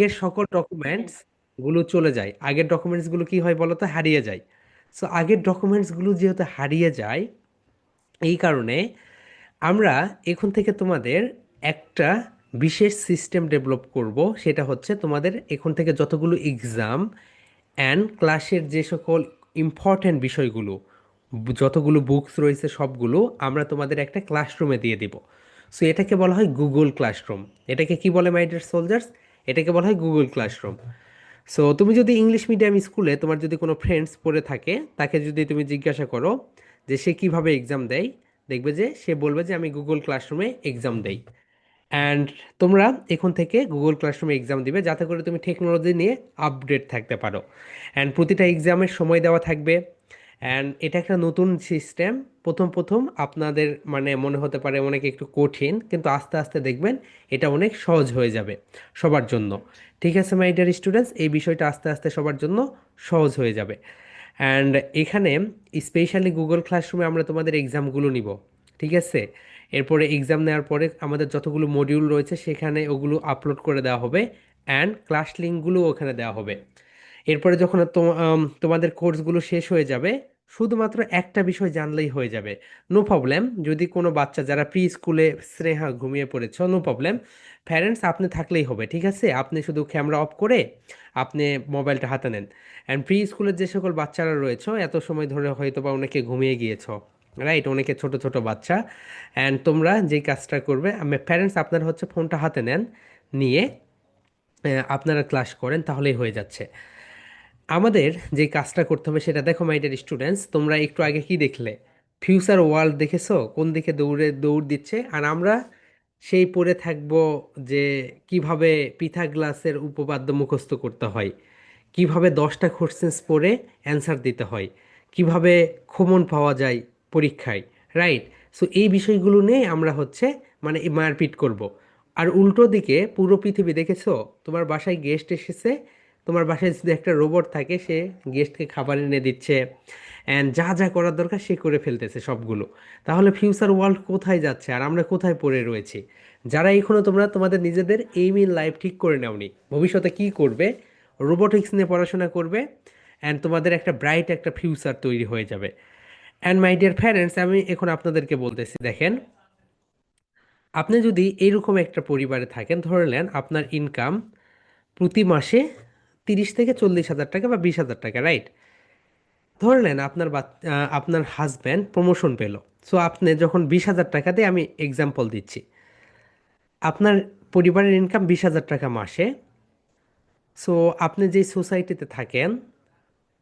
আগের সকল ডকুমেন্টস গুলো চলে যায়, আগের ডকুমেন্টস গুলো কি হয় বলো তো, হারিয়ে যায়। সো আগের ডকুমেন্টস গুলো যেহেতু হারিয়ে যায়, এই কারণে আমরা এখন থেকে তোমাদের একটা বিশেষ সিস্টেম ডেভেলপ করব। সেটা হচ্ছে তোমাদের এখন থেকে যতগুলো এক্সাম অ্যান্ড ক্লাসের যে সকল ইম্পর্ট্যান্ট বিষয়গুলো, যতগুলো বুকস রয়েছে সবগুলো আমরা তোমাদের একটা ক্লাসরুমে দিয়ে দিব। সো এটাকে বলা হয় গুগল ক্লাসরুম। এটাকে কি বলে মাই ডিয়ার সোলজার্স? এটাকে বলা হয় গুগল ক্লাসরুম। সো তুমি যদি ইংলিশ মিডিয়াম স্কুলে তোমার যদি কোনো ফ্রেন্ডস পড়ে থাকে, তাকে যদি তুমি জিজ্ঞাসা করো যে সে কিভাবে এক্সাম দেয়, দেখবে যে সে বলবে যে আমি গুগল ক্লাসরুমে এক্সাম দেই। অ্যান্ড তোমরা এখন থেকে গুগল ক্লাসরুমে এক্সাম দিবে, যাতে করে তুমি টেকনোলজি নিয়ে আপডেট থাকতে পারো। অ্যান্ড প্রতিটা এক্সামের সময় দেওয়া থাকবে। অ্যান্ড এটা একটা নতুন সিস্টেম। প্রথম প্রথম আপনাদের মানে মনে হতে পারে অনেক একটু কঠিন, কিন্তু আস্তে আস্তে দেখবেন এটা অনেক সহজ হয়ে যাবে সবার জন্য। ঠিক আছে মাই ডিয়ার স্টুডেন্টস, এই বিষয়টা আস্তে আস্তে সবার জন্য সহজ হয়ে যাবে। অ্যান্ড এখানে স্পেশালি গুগল ক্লাসরুমে আমরা তোমাদের এক্সামগুলো নিব। ঠিক আছে? এরপরে এক্সাম নেওয়ার পরে আমাদের যতগুলো মডিউল রয়েছে সেখানে ওগুলো আপলোড করে দেওয়া হবে, অ্যান্ড ক্লাস লিঙ্কগুলো ওখানে দেওয়া হবে। এরপরে যখন তোমাদের কোর্সগুলো শেষ হয়ে যাবে, শুধুমাত্র একটা বিষয় জানলেই হয়ে যাবে। নো প্রবলেম, যদি কোনো বাচ্চা যারা প্রি স্কুলে স্নেহা ঘুমিয়ে পড়েছ, নো প্রবলেম, প্যারেন্টস আপনি থাকলেই হবে। ঠিক আছে? আপনি শুধু ক্যামেরা অফ করে আপনি মোবাইলটা হাতে নেন। অ্যান্ড প্রি স্কুলের যে সকল বাচ্চারা রয়েছে এত সময় ধরে হয়তো বা অনেকে ঘুমিয়ে গিয়েছো, রাইট? অনেকে ছোট ছোট বাচ্চা। অ্যান্ড তোমরা যেই কাজটা করবে, আমি প্যারেন্টস আপনারা হচ্ছে ফোনটা হাতে নেন, নিয়ে আপনারা ক্লাস করেন, তাহলেই হয়ে যাচ্ছে। আমাদের যে কাজটা করতে হবে সেটা দেখো মাই ডিয়ার স্টুডেন্টস, তোমরা একটু আগে কি দেখলে? ফিউচার ওয়ার্ল্ড দেখেছো কোন দিকে দৌড় দিচ্ছে, আর আমরা সেই পড়ে থাকবো যে কিভাবে পিথাগোরাসের উপপাদ্য মুখস্থ করতে হয়, কিভাবে 10টা কোশ্চেন্স পড়ে অ্যান্সার দিতে হয়, কিভাবে কমন পাওয়া যায় পরীক্ষায়, রাইট? সো এই বিষয়গুলো নিয়ে আমরা হচ্ছে মানে মারপিট করব। আর উল্টো দিকে পুরো পৃথিবী দেখেছো, তোমার বাসায় গেস্ট এসেছে, তোমার বাসায় যদি একটা রোবট থাকে, সে গেস্টকে খাবার এনে দিচ্ছে, অ্যান্ড যা যা করার দরকার সে করে ফেলতেছে সবগুলো। তাহলে ফিউচার ওয়ার্ল্ড কোথায় যাচ্ছে আর আমরা কোথায় পড়ে রয়েছি? যারা এখনো তোমরা তোমাদের নিজেদের এইম ইন লাইফ ঠিক করে নাওনি, ভবিষ্যতে কি করবে, রোবোটিক্স নিয়ে পড়াশোনা করবে, অ্যান্ড তোমাদের একটা ব্রাইট একটা ফিউচার তৈরি হয়ে যাবে। অ্যান্ড মাই ডিয়ার প্যারেন্টস, আমি এখন আপনাদেরকে বলতেছি, দেখেন, আপনি যদি এইরকম একটা পরিবারে থাকেন, ধরে নেন আপনার ইনকাম প্রতি মাসে 30 থেকে 40 হাজার টাকা বা 20 হাজার টাকা, রাইট? ধরে নেন আপনার হাজব্যান্ড প্রমোশন পেল। সো আপনি যখন 20 হাজার টাকা দিয়ে, আমি এক্সাম্পল দিচ্ছি, আপনার পরিবারের ইনকাম 20 হাজার টাকা মাসে। সো আপনি যেই সোসাইটিতে থাকেন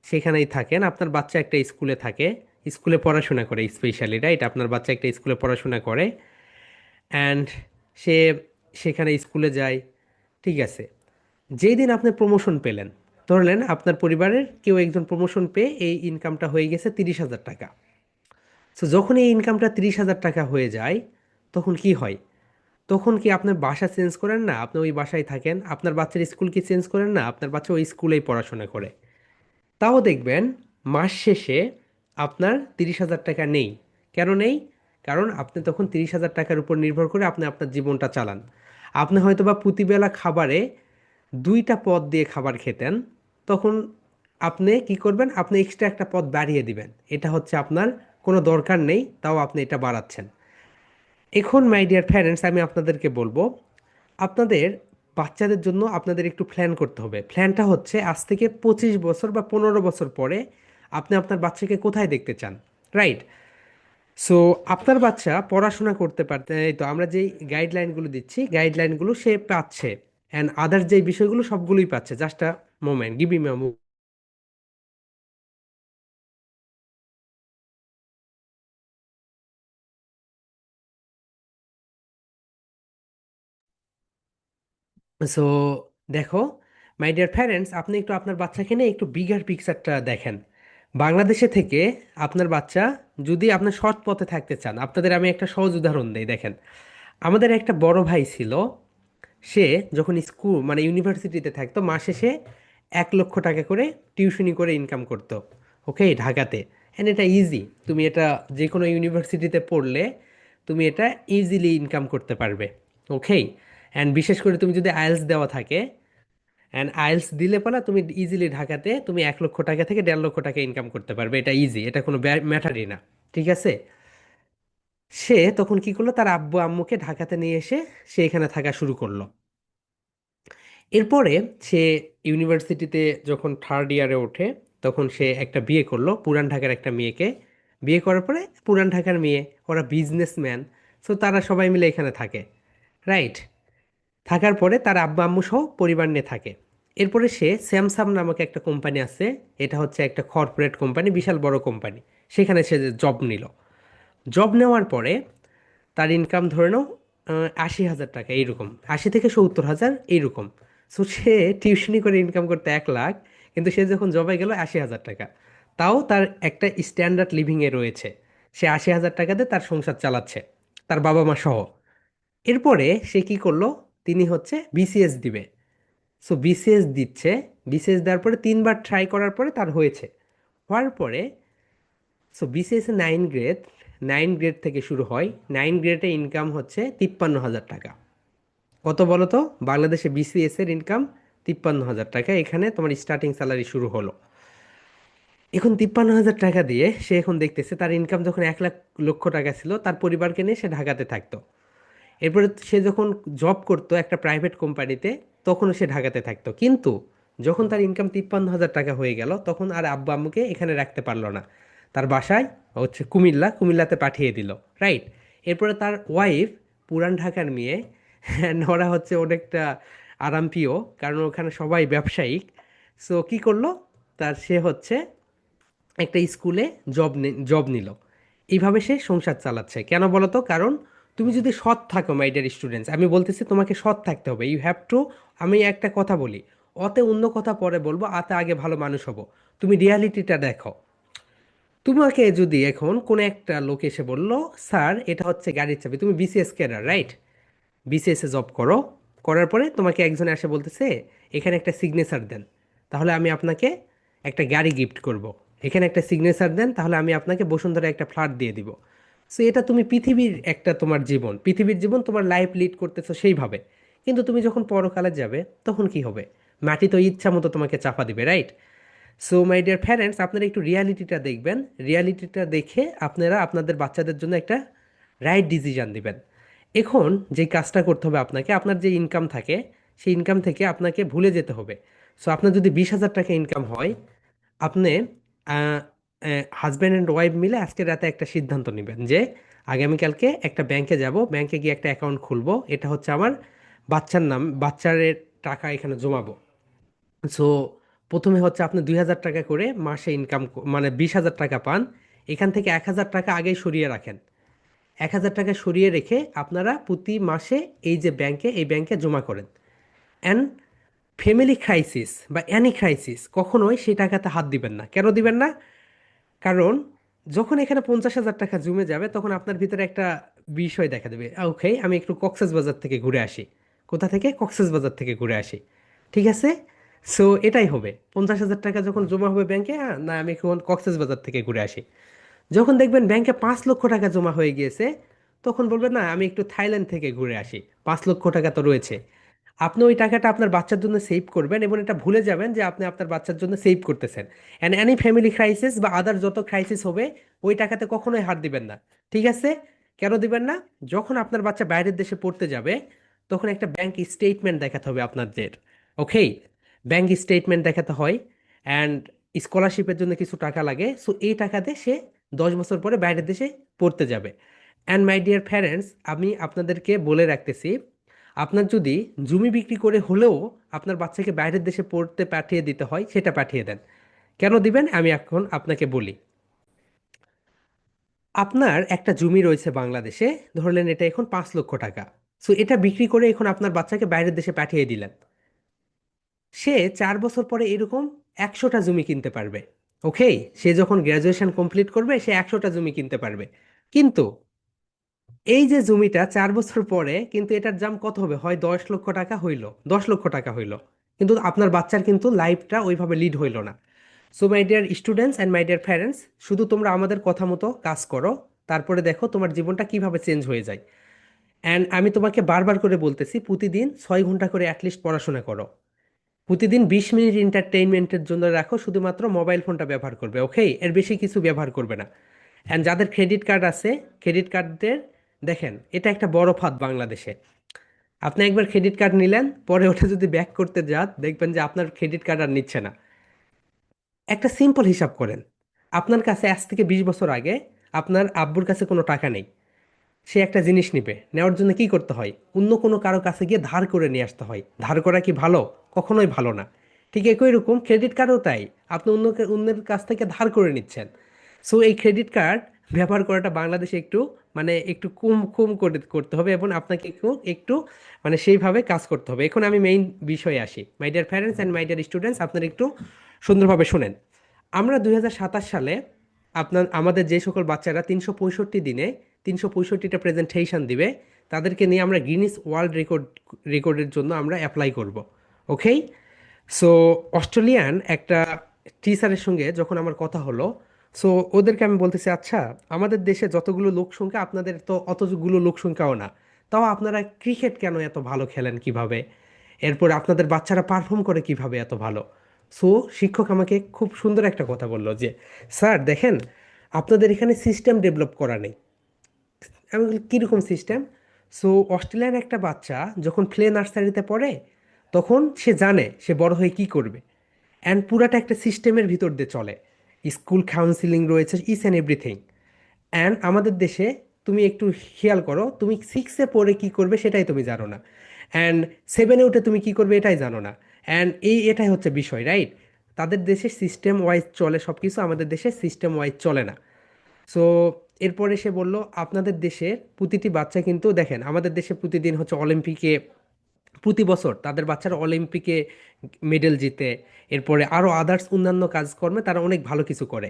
সেখানেই থাকেন, আপনার বাচ্চা একটা স্কুলে থাকে, স্কুলে পড়াশোনা করে স্পেশালি, রাইট? আপনার বাচ্চা একটা স্কুলে পড়াশোনা করে, অ্যান্ড সে সেখানে স্কুলে যায়। ঠিক আছে? যেই দিন আপনি প্রমোশন পেলেন, ধরলেন আপনার পরিবারের কেউ একজন প্রমোশন পেয়ে এই ইনকামটা হয়ে গেছে 30 হাজার টাকা। সো যখন এই ইনকামটা 30 হাজার টাকা হয়ে যায়, তখন কি হয়? তখন কি আপনার বাসা চেঞ্জ করেন না? আপনি ওই বাসায় থাকেন। আপনার বাচ্চার স্কুল কি চেঞ্জ করেন না? আপনার বাচ্চা ওই স্কুলেই পড়াশোনা করে। তাও দেখবেন মাস শেষে আপনার 30 হাজার টাকা নেই। কেন নেই? কারণ আপনি তখন 30 হাজার টাকার উপর নির্ভর করে আপনি আপনার জীবনটা চালান। আপনি হয়তো বা প্রতিবেলা খাবারে 2টা পদ দিয়ে খাবার খেতেন, তখন আপনি কি করবেন? আপনি এক্সট্রা একটা পদ বাড়িয়ে দিবেন। এটা হচ্ছে আপনার কোনো দরকার নেই, তাও আপনি এটা বাড়াচ্ছেন। এখন মাই ডিয়ার প্যারেন্টস, আমি আপনাদেরকে বলবো, আপনাদের বাচ্চাদের জন্য আপনাদের একটু প্ল্যান করতে হবে। প্ল্যানটা হচ্ছে আজ থেকে 25 বছর বা 15 বছর পরে আপনি আপনার বাচ্চাকে কোথায় দেখতে চান, রাইট? সো আপনার বাচ্চা পড়াশোনা করতে পারতে, এই তো আমরা যেই গাইডলাইনগুলো দিচ্ছি, গাইডলাইনগুলো সে পাচ্ছে, অ্যান্ড আদার যেই বিষয়গুলো সবগুলোই পাচ্ছে। Just a moment, give me a. So দেখো মাই ডিয়ার প্যারেন্টস, আপনি একটু আপনার বাচ্চাকে নিয়ে একটু বিগার পিকচারটা দেখেন। বাংলাদেশে থেকে আপনার বাচ্চা যদি আপনার সৎ পথে থাকতে চান, আপনাদের আমি একটা সহজ উদাহরণ দিই, দেখেন। আমাদের একটা বড় ভাই ছিল, সে যখন স্কুল মানে ইউনিভার্সিটিতে থাকতো, মাসে সে 1 লক্ষ টাকা করে টিউশনি করে ইনকাম করতো, ওকে, ঢাকাতে। অ্যান্ড এটা ইজি, তুমি এটা যে কোনো ইউনিভার্সিটিতে পড়লে তুমি এটা ইজিলি ইনকাম করতে পারবে, ওকে। অ্যান্ড বিশেষ করে তুমি যদি আইএলটিএস দেওয়া থাকে, অ্যান্ড আইএলস দিলে পরে তুমি ইজিলি ঢাকাতে তুমি 1 লক্ষ টাকা থেকে 1.5 লক্ষ টাকা ইনকাম করতে পারবে, এটা ইজি, এটা কোনো ম্যাটারই না। ঠিক আছে। সে তখন কি করলো, তার আব্বু আম্মুকে ঢাকাতে নিয়ে এসে সে এখানে থাকা শুরু করলো। এরপরে সে ইউনিভার্সিটিতে যখন থার্ড ইয়ারে ওঠে, তখন সে একটা বিয়ে করলো পুরান ঢাকার একটা মেয়েকে। বিয়ে করার পরে পুরান ঢাকার মেয়ে, ওরা বিজনেসম্যান, সো তারা সবাই মিলে এখানে থাকে, রাইট। থাকার পরে তার আব্বা আম্মু সহ পরিবার নিয়ে থাকে। এরপরে সে স্যামসাং নামক একটা কোম্পানি আছে, এটা হচ্ছে একটা কর্পোরেট কোম্পানি, বিশাল বড় কোম্পানি, সেখানে সে জব নিল। জব নেওয়ার পরে তার ইনকাম ধরে নাও 80,000 টাকা এইরকম, 80 থেকে 70,000 এইরকম। সো সে টিউশনি করে ইনকাম করতে 1 লাখ, কিন্তু সে যখন জবে গেল 80,000 টাকা, তাও তার একটা স্ট্যান্ডার্ড লিভিংয়ে রয়েছে। সে 80,000 টাকাতে তার সংসার চালাচ্ছে, তার বাবা মা সহ। এরপরে সে কি করলো, তিনি হচ্ছে বিসিএস দিবে। সো বিসিএস দিচ্ছে, বিসিএস দেওয়ার পরে 3বার ট্রাই করার পরে তার হয়েছে। হওয়ার পরে সো বিসিএস এ 9 গ্রেড, 9 গ্রেড থেকে শুরু হয়। 9 গ্রেডে ইনকাম হচ্ছে 53,000 টাকা। কত বলো তো, বাংলাদেশে বিসিএস এর ইনকাম 53,000 টাকা, এখানে তোমার স্টার্টিং স্যালারি শুরু হলো। এখন 53,000 টাকা দিয়ে সে এখন দেখতেছে তার ইনকাম যখন 1 লক্ষ টাকা ছিল, তার পরিবারকে নিয়ে সে ঢাকাতে থাকতো। এরপরে সে যখন জব করতো একটা প্রাইভেট কোম্পানিতে, তখনও সে ঢাকাতে থাকতো। কিন্তু যখন তার ইনকাম 53,000 টাকা হয়ে গেল, তখন আর আব্বা আম্মুকে এখানে রাখতে পারলো না, তার বাসায় হচ্ছে কুমিল্লাতে পাঠিয়ে দিল, রাইট। এরপরে তার ওয়াইফ পুরান ঢাকার মেয়ে, and ওরা হচ্ছে অনেকটা আরামপ্রিয়, কারণ ওখানে সবাই ব্যবসায়িক। সো কি করলো, সে হচ্ছে একটা স্কুলে জব নিল। এইভাবে সে সংসার চালাচ্ছে। কেন বলো তো, কারণ তুমি যদি সৎ থাকো, মাই ডিয়ার স্টুডেন্টস, আমি বলতেছি তোমাকে সৎ থাকতে হবে, ইউ হ্যাভ টু। আমি একটা কথা বলি, অতে অন্য কথা পরে বলবো, আতে আগে ভালো মানুষ হব। তুমি রিয়ালিটিটা দেখো। তোমাকে যদি এখন কোনো একটা লোক এসে বললো, স্যার এটা হচ্ছে গাড়ির চাবি, তুমি বিসিএস ক্যাডার, রাইট, বিসিএস এ জব করো, করার পরে তোমাকে একজন এসে বলতেছে এখানে একটা সিগনেচার দেন, তাহলে আমি আপনাকে একটা গাড়ি গিফট করব। এখানে একটা সিগনেচার দেন, তাহলে আমি আপনাকে বসুন্ধরা একটা ফ্ল্যাট দিয়ে দিব। সো এটা তুমি পৃথিবীর একটা তোমার জীবন, পৃথিবীর জীবন তোমার লাইফ লিড করতেছো সেইভাবে। কিন্তু তুমি যখন পরকালে যাবে, তখন কি হবে? মাটি তো ইচ্ছা মতো তোমাকে চাপা দিবে, right. So my dear parents, আপনারা একটু রিয়ালিটিটা দেখবেন। রিয়ালিটিটা দেখে আপনারা আপনাদের বাচ্চাদের জন্য একটা রাইট ডিসিশন দিবেন। এখন যে কাজটা করতে হবে আপনাকে, আপনার যে ইনকাম থাকে, সেই ইনকাম থেকে আপনাকে ভুলে যেতে হবে। সো আপনার যদি 20,000 টাকা ইনকাম হয়, আপনি হাজব্যান্ড অ্যান্ড ওয়াইফ মিলে আজকে রাতে একটা সিদ্ধান্ত নেবেন যে আগামীকালকে একটা ব্যাংকে যাব, ব্যাংকে গিয়ে একটা অ্যাকাউন্ট খুলবো, এটা হচ্ছে আমার বাচ্চার নাম, বাচ্চার টাকা এখানে জমাবো। সো প্রথমে হচ্ছে আপনি 2,000 টাকা করে মাসে ইনকাম, মানে 20,000 টাকা পান, এখান থেকে 1,000 টাকা আগেই সরিয়ে রাখেন। 1,000 টাকা সরিয়ে রেখে আপনারা প্রতি মাসে এই যে ব্যাংকে, এই ব্যাংকে জমা করেন। অ্যান্ড ফ্যামিলি ক্রাইসিস বা অ্যানি ক্রাইসিস কখনোই সেই টাকাতে হাত দিবেন না। কেন দিবেন না? কারণ যখন এখানে 50,000 টাকা জমে যাবে, তখন আপনার ভিতরে একটা বিষয় দেখা দেবে, ওকে আমি একটু কক্সবাজার থেকে ঘুরে আসি। কোথা থেকে? কক্সবাজার থেকে ঘুরে আসি। ঠিক আছে। সো এটাই হবে, 50,000 টাকা যখন জমা হবে ব্যাংকে, হ্যাঁ না আমি এখন কক্সবাজার থেকে ঘুরে আসি। যখন দেখবেন ব্যাংকে 5 লক্ষ টাকা জমা হয়ে গিয়েছে, তখন বলবেন না আমি একটু থাইল্যান্ড থেকে ঘুরে আসি, 5 লক্ষ টাকা তো রয়েছে। আপনি ওই টাকাটা আপনার বাচ্চার জন্য সেভ করবেন, এবং এটা ভুলে যাবেন যে আপনি আপনার বাচ্চার জন্য সেভ করতেছেন। অ্যান্ড এনি ফ্যামিলি ক্রাইসিস বা আদার যত ক্রাইসিস হবে, ওই টাকাতে কখনোই হাত দিবেন না। ঠিক আছে। কেন দিবেন না? যখন আপনার বাচ্চা বাইরের দেশে পড়তে যাবে, তখন একটা ব্যাংক স্টেটমেন্ট দেখাতে হবে আপনাদের। ওকে, ব্যাংক স্টেটমেন্ট দেখাতে হয়। অ্যান্ড স্কলারশিপের জন্য কিছু টাকা লাগে, সো এই টাকাতে সে 10 বছর পরে বাইরের দেশে পড়তে যাবে। অ্যান্ড মাই ডিয়ার প্যারেন্টস, আমি আপনাদেরকে বলে রাখতেছি, আপনার যদি জমি বিক্রি করে হলেও আপনার বাচ্চাকে বাইরের দেশে পড়তে পাঠিয়ে দিতে হয়, সেটা পাঠিয়ে দেন। কেন দিবেন আমি এখন আপনাকে বলি। আপনার একটা জমি রয়েছে বাংলাদেশে, ধরলেন এটা এখন 5 লক্ষ টাকা। সো এটা বিক্রি করে এখন আপনার বাচ্চাকে বাইরের দেশে পাঠিয়ে দিলেন। সে 4 বছর পরে এরকম 100টা জমি কিনতে পারবে। ওকে, সে যখন গ্র্যাজুয়েশন কমপ্লিট করবে, সে 100টা জমি কিনতে পারবে। কিন্তু এই যে জমিটা 4 বছর পরে কিন্তু এটার দাম কত হবে? হয় 10 লক্ষ টাকা হইল, 10 লক্ষ টাকা হইল, কিন্তু আপনার বাচ্চার কিন্তু লাইফটা ওইভাবে লিড হইল না। So my dear students and my dear parents, শুধু তোমরা আমাদের কথা মতো কাজ করো, তারপরে দেখো তোমার জীবনটা কিভাবে চেঞ্জ হয়ে যায়। অ্যান্ড আমি তোমাকে বারবার করে বলতেছি, প্রতিদিন 6 ঘন্টা করে অ্যাটলিস্ট পড়াশোনা করো। প্রতিদিন 20 মিনিট এন্টারটেইনমেন্টের জন্য রাখো, শুধুমাত্র মোবাইল ফোনটা ব্যবহার করবে, ওকে? এর বেশি কিছু ব্যবহার করবে না। অ্যান্ড যাদের ক্রেডিট কার্ড আছে, ক্রেডিট কার্ডের, দেখেন এটা একটা বড় ফাঁদ বাংলাদেশে। আপনি একবার ক্রেডিট কার্ড নিলেন, পরে ওটা যদি ব্যাক করতে যান দেখবেন যে আপনার ক্রেডিট কার্ড আর নিচ্ছে না। একটা সিম্পল হিসাব করেন, আপনার কাছে আজ থেকে 20 বছর আগে আপনার আব্বুর কাছে কোনো টাকা নেই, সে একটা জিনিস নিবে, নেওয়ার জন্য কি করতে হয়? অন্য কোনো কারো কাছে গিয়ে ধার করে নিয়ে আসতে হয়। ধার করা কি ভালো? কখনোই ভালো না। ঠিক একই রকম ক্রেডিট কার্ডও তাই, আপনি অন্যের কাছ থেকে ধার করে নিচ্ছেন। সো এই ক্রেডিট কার্ড ব্যবহার করাটা বাংলাদেশে একটু মানে একটু কম কম করে করতে হবে, এবং আপনাকে একটু একটু মানে সেইভাবে কাজ করতে হবে। এখন আমি মেইন বিষয়ে আসি। মাই dear parents and my dear students, আপনারা একটু সুন্দরভাবে শুনেন। আমরা 2027 সালে আমাদের যে সকল বাচ্চারা 365 দিনে 365টা প্রেজেন্টেশন দিবে, তাদেরকে নিয়ে আমরা গিনিস ওয়ার্ল্ড রেকর্ডের জন্য আমরা অ্যাপ্লাই করব, ওকে? সো অস্ট্রেলিয়ান একটা টিচারের সঙ্গে যখন আমার কথা হলো, সো ওদেরকে আমি বলতেছি, আচ্ছা, আমাদের দেশে যতগুলো লোক সংখ্যা, আপনাদের তো অতগুলো লোক সংখ্যাও না, তাও আপনারা ক্রিকেট কেন এত ভালো খেলেন কিভাবে? এরপর আপনাদের বাচ্চারা পারফর্ম করে কিভাবে এত ভালো? সো শিক্ষক আমাকে খুব সুন্দর একটা কথা বললো যে, স্যার দেখেন, আপনাদের এখানে সিস্টেম ডেভেলপ করা নেই। আমি বলি, কীরকম সিস্টেম? সো অস্ট্রেলিয়ার একটা বাচ্চা যখন প্লে নার্সারিতে পড়ে, তখন সে জানে সে বড় হয়ে কি করবে। অ্যান্ড পুরাটা একটা সিস্টেমের ভিতর দিয়ে চলে। স্কুল কাউন্সিলিং রয়েছে, ইচ অ্যান্ড এভরিথিং। অ্যান্ড আমাদের দেশে তুমি একটু খেয়াল করো, তুমি 6-এ পড়ে কি করবে সেটাই তুমি জানো না, অ্যান্ড 7-এ উঠে তুমি কি করবে এটাই জানো না। অ্যান্ড এটাই হচ্ছে বিষয়, রাইট? তাদের দেশে সিস্টেম ওয়াইজ চলে সব কিছু, আমাদের দেশে সিস্টেম ওয়াইজ চলে না। সো এরপরে সে বলল, আপনাদের দেশের প্রতিটি বাচ্চা কিন্তু দেখেন, আমাদের দেশে প্রতিদিন হচ্ছে অলিম্পিকে, প্রতি বছর তাদের বাচ্চারা অলিম্পিকে মেডেল জিতে, এরপরে আরও আদার্স অন্যান্য কাজকর্মে তারা অনেক ভালো কিছু করে।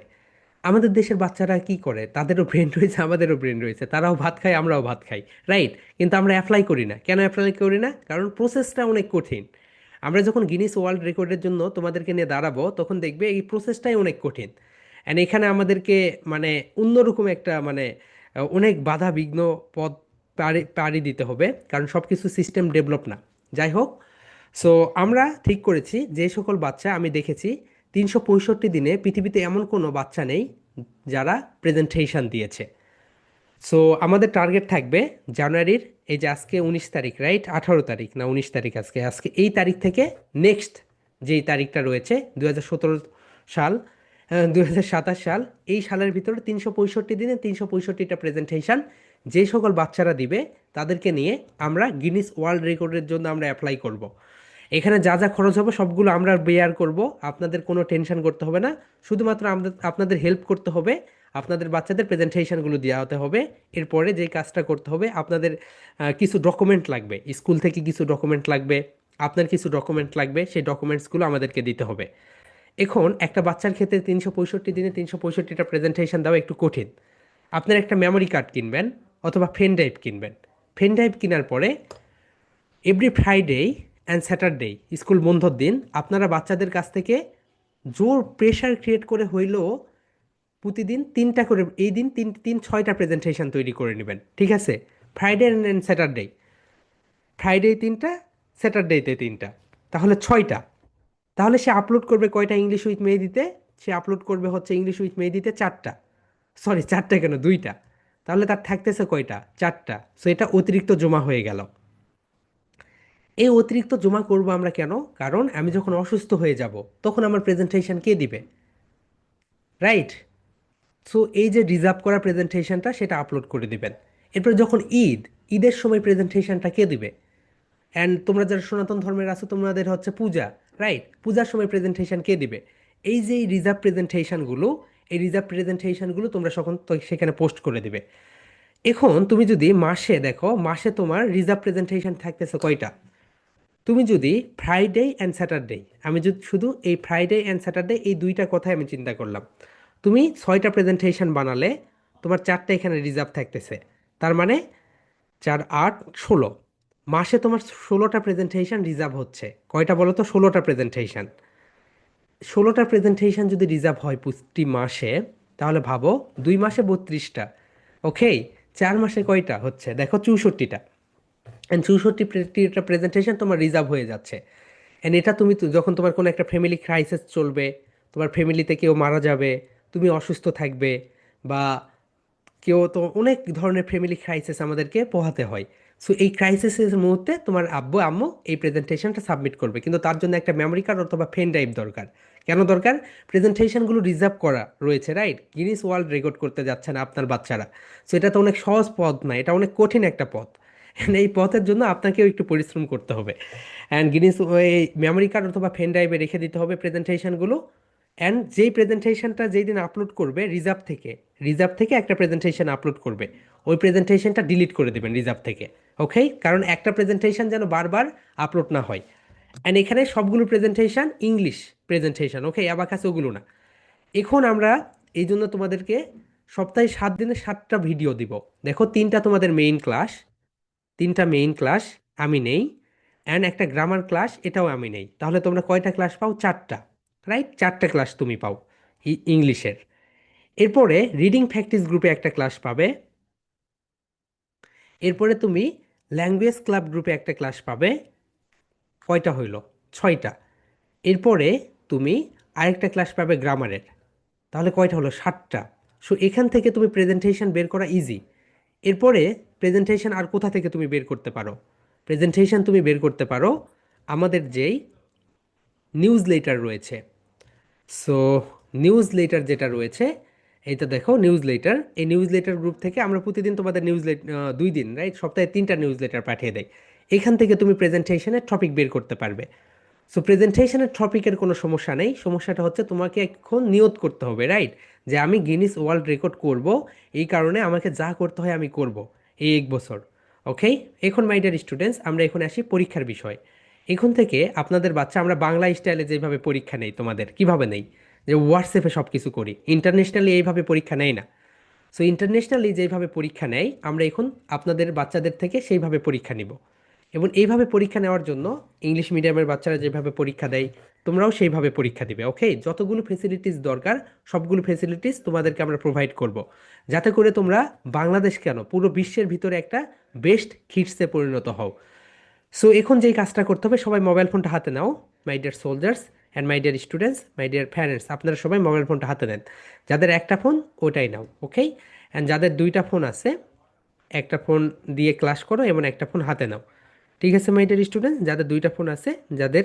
আমাদের দেশের বাচ্চারা কি করে? তাদেরও ব্রেন রয়েছে, আমাদেরও ব্রেন রয়েছে, তারাও ভাত খায়, আমরাও ভাত খাই, রাইট? কিন্তু আমরা অ্যাপ্লাই করি না। কেন অ্যাপ্লাই করি না? কারণ প্রসেসটা অনেক কঠিন। আমরা যখন গিনিস ওয়ার্ল্ড রেকর্ডের জন্য তোমাদেরকে নিয়ে দাঁড়াবো, তখন দেখবে এই প্রসেসটাই অনেক কঠিন। অ্যান্ড এখানে আমাদেরকে মানে অন্যরকম একটা মানে অনেক বাধা বিঘ্ন পথ পাড়ি পাড়ি দিতে হবে, কারণ সব কিছু সিস্টেম ডেভেলপ না। যাই হোক, সো আমরা ঠিক করেছি যে সকল বাচ্চা আমি দেখেছি, 365 দিনে পৃথিবীতে এমন কোনো বাচ্চা নেই যারা প্রেজেন্টেশন দিয়েছে। সো আমাদের টার্গেট থাকবে জানুয়ারির, এই যে আজকে 19 তারিখ, রাইট? 18 তারিখ না 19 তারিখ, আজকে আজকে এই তারিখ থেকে নেক্সট যেই তারিখটা রয়েছে 2017 সাল, 2027 সাল, এই সালের ভিতরে 365 দিনে 365টা প্রেজেন্টেশন যে সকল বাচ্চারা দিবে, তাদেরকে নিয়ে আমরা গিনিস ওয়ার্ল্ড রেকর্ডের জন্য আমরা অ্যাপ্লাই করব। এখানে যা যা খরচ হবে সবগুলো আমরা বেয়ার করব, আপনাদের কোনো টেনশন করতে হবে না। শুধুমাত্র আপনাদের হেল্প করতে হবে, আপনাদের বাচ্চাদের প্রেজেন্টেশনগুলো দেওয়া হতে হবে। এরপরে যে কাজটা করতে হবে, আপনাদের কিছু ডকুমেন্ট লাগবে, স্কুল থেকে কিছু ডকুমেন্ট লাগবে, আপনার কিছু ডকুমেন্ট লাগবে, সেই ডকুমেন্টসগুলো আমাদেরকে দিতে হবে। এখন একটা বাচ্চার ক্ষেত্রে 365 দিনে 365টা প্রেজেন্টেশন দেওয়া একটু কঠিন। আপনার একটা মেমোরি কার্ড কিনবেন, অথবা পেন ড্রাইভ কিনবেন। পেন ড্রাইভ কেনার পরে every Friday and Saturday, school বন্ধর দিন, আপনারা বাচ্চাদের কাছ থেকে জোর প্রেশার ক্রিয়েট করে হইলেও প্রতিদিন 3টা করে, এই দিন 6টা প্রেজেন্টেশন তৈরি করে নেবেন, ঠিক আছে? ফ্রাইডে অ্যান্ড স্যাটারডে, ফ্রাইডে 3টা, স্যাটারডেতে 3টা, তাহলে 6টা। তাহলে সে আপলোড করবে কয়টা? ইংলিশ উইথ মেহেদিতে সে আপলোড করবে হচ্ছে ইংলিশ উইথ মেহেদিতে 4টা। সরি, 4টা কেন, 2টা। তাহলে তার থাকতেছে কয়টা? 4টা। সো এটা অতিরিক্ত জমা হয়ে গেল। এই অতিরিক্ত জমা করব আমরা কেন? কারণ আমি যখন অসুস্থ হয়ে যাব, তখন আমার প্রেজেন্টেশন কে দিবে, রাইট? সো এই যে রিজার্ভ করা প্রেজেন্টেশনটা, সেটা আপলোড করে দিবেন। এরপর যখন ঈদের সময় প্রেজেন্টেশনটা কে দিবে? অ্যান্ড তোমরা যারা সনাতন ধর্মের আছো, তোমাদের হচ্ছে পূজা, রাইট? পূজার সময় প্রেজেন্টেশন কে দিবে? এই যে এই রিজার্ভ প্রেজেন্টেশনগুলো, এই রিজার্ভ প্রেজেন্টেশনগুলো তোমরা সেখানে পোস্ট করে দিবে। এখন তুমি যদি মাসে দেখো, মাসে তোমার রিজার্ভ প্রেজেন্টেশন থাকতেছে কয়টা? তুমি যদি ফ্রাইডে অ্যান্ড স্যাটারডে, আমি যদি শুধু এই ফ্রাইডে অ্যান্ড স্যাটারডে এই দুইটা কথাই আমি চিন্তা করলাম, তুমি 6টা প্রেজেন্টেশন বানালে, তোমার 4টা এখানে রিজার্ভ থাকতেছে। তার মানে 4, 8, 16, মাসে তোমার 16টা প্রেজেন্টেশন রিজার্ভ হচ্ছে। কয়টা বলো তো? 16টা প্রেজেন্টেশন। 16টা প্রেজেন্টেশন যদি রিজার্ভ হয় প্রতি মাসে, তাহলে ভাবো 2 মাসে 32টা, ওকে? 4 মাসে কয়টা হচ্ছে দেখো? 64টা। অ্যান্ড 64টা প্রেজেন্টেশন তোমার রিজার্ভ হয়ে যাচ্ছে। এন্ড এটা তুমি যখন তোমার কোনো একটা ফ্যামিলি ক্রাইসিস চলবে, তোমার ফ্যামিলিতে কেউ মারা যাবে, তুমি অসুস্থ থাকবে, বা কেউ তো অনেক ধরনের ফ্যামিলি ক্রাইসিস আমাদেরকে পোহাতে হয়। সো এই ক্রাইসিসের মুহূর্তে তোমার আব্বু আম্মু এই প্রেজেন্টেশনটা সাবমিট করবে, কিন্তু তার জন্য একটা মেমোরি কার্ড অথবা পেন ড্রাইভ দরকার। কেন দরকার? প্রেজেন্টেশনগুলো রিজার্ভ করা রয়েছে, রাইট? গিনিস ওয়ার্ল্ড রেকর্ড করতে যাচ্ছে না আপনার বাচ্চারা। সো এটা তো অনেক সহজ পথ না, এটা অনেক কঠিন একটা পথ। And এই পথের জন্য আপনাকেও একটু পরিশ্রম করতে হবে। অ্যান্ড গিনিস এই মেমোরি কার্ড অথবা পেন ড্রাইভে রেখে দিতে হবে প্রেজেন্টেশনগুলো। অ্যান্ড যেই প্রেজেন্টেশনটা যেই দিন আপলোড করবে রিজার্ভ থেকে একটা প্রেজেন্টেশন আপলোড করবে, ওই প্রেজেন্টেশনটা ডিলিট করে দেবেন রিজার্ভ থেকে। ওকে, কারণ একটা প্রেজেন্টেশন যেন বারবার আপলোড না হয়। অ্যান্ড এখানে সবগুলো প্রেজেন্টেশন ইংলিশ প্রেজেন্টেশন, ওকে, অ্যাবাকাস ওগুলো না। এখন আমরা এই জন্য তোমাদেরকে সপ্তাহে 7 দিনে 7টা ভিডিও দিব। দেখো, তিনটা মেইন ক্লাস আমি নেই, অ্যান্ড একটা গ্রামার ক্লাস, এটাও আমি নেই। তাহলে তোমরা কয়টা ক্লাস পাও? 4টা, রাইট? 4টা ক্লাস তুমি পাও ইংলিশের। এরপরে রিডিং প্র্যাকটিস গ্রুপে একটা ক্লাস পাবে। এরপরে তুমি ল্যাঙ্গুয়েজ ক্লাব গ্রুপে একটা ক্লাস পাবে। কয়টা হইল? 6টা। এরপরে তুমি আরেকটা ক্লাস পাবে গ্রামারের। তাহলে কয়টা হলো? 7টা। সো এখান থেকে তুমি প্রেজেন্টেশন বের করা ইজি। এরপরে প্রেজেন্টেশন আর কোথা থেকে তুমি বের করতে পারো? প্রেজেন্টেশন তুমি বের করতে পারো আমাদের যেই নিউজ লেটার রয়েছে। সো নিউজ লেটার যেটা রয়েছে, এইটা দেখো নিউজ লেটার। এই নিউজ লেটার গ্রুপ থেকে আমরা প্রতিদিন তোমাদের 2 দিন, রাইট, সপ্তাহে 3টা নিউজ লেটার পাঠিয়ে দেয়। এখান থেকে তুমি প্রেজেন্টেশনের টপিক বের করতে পারবে। সো প্রেজেন্টেশনের টপিকের কোনো সমস্যা নেই, সমস্যাটা হচ্ছে তোমাকে এখন নিয়ত করতে হবে, রাইট, যে আমি গিনিস ওয়ার্ল্ড রেকর্ড করব, এই কারণে আমাকে যা করতে হয় আমি করব এই 1 বছর। ওকে, এখন মাই ডিয়ার স্টুডেন্টস, আমরা এখন আসি পরীক্ষার বিষয়। এখন থেকে আপনাদের বাচ্চা আমরা বাংলা স্টাইলে যেভাবে পরীক্ষা নেই, তোমাদের কিভাবে নেই, যে হোয়াটসঅ্যাপে সব কিছু করি, ইন্টারন্যাশনালি এইভাবে পরীক্ষা নেই না। সো ইন্টারন্যাশনালি যেভাবে পরীক্ষা নেয়, আমরা এখন আপনাদের বাচ্চাদের থেকে সেইভাবে পরীক্ষা নিব। এবং এইভাবে পরীক্ষা নেওয়ার জন্য ইংলিশ মিডিয়ামের বাচ্চারা যেভাবে পরীক্ষা দেয়, তোমরাও সেইভাবে পরীক্ষা দিবে। ওকে, যতগুলো ফেসিলিটিস দরকার সবগুলো ফেসিলিটিস তোমাদেরকে আমরা প্রোভাইড করব, যাতে করে তোমরা বাংলাদেশ কেন পুরো বিশ্বের ভিতরে একটা বেস্ট কিডসে পরিণত হও। সো এখন যেই কাজটা করতে হবে, সবাই মোবাইল ফোনটা হাতে নাও, my dear soldiers and my dear students, my dear parents, আপনারা সবাই মোবাইল ফোনটা হাতে নেন। যাদের একটা ফোন ওটাই নাও, ওকে। অ্যান্ড যাদের 2টা ফোন আছে, একটা ফোন দিয়ে ক্লাস করো এবং একটা ফোন হাতে নাও। ঠিক আছে মাই ডিয়ার স্টুডেন্ট, যাদের 2টা ফোন আছে, যাদের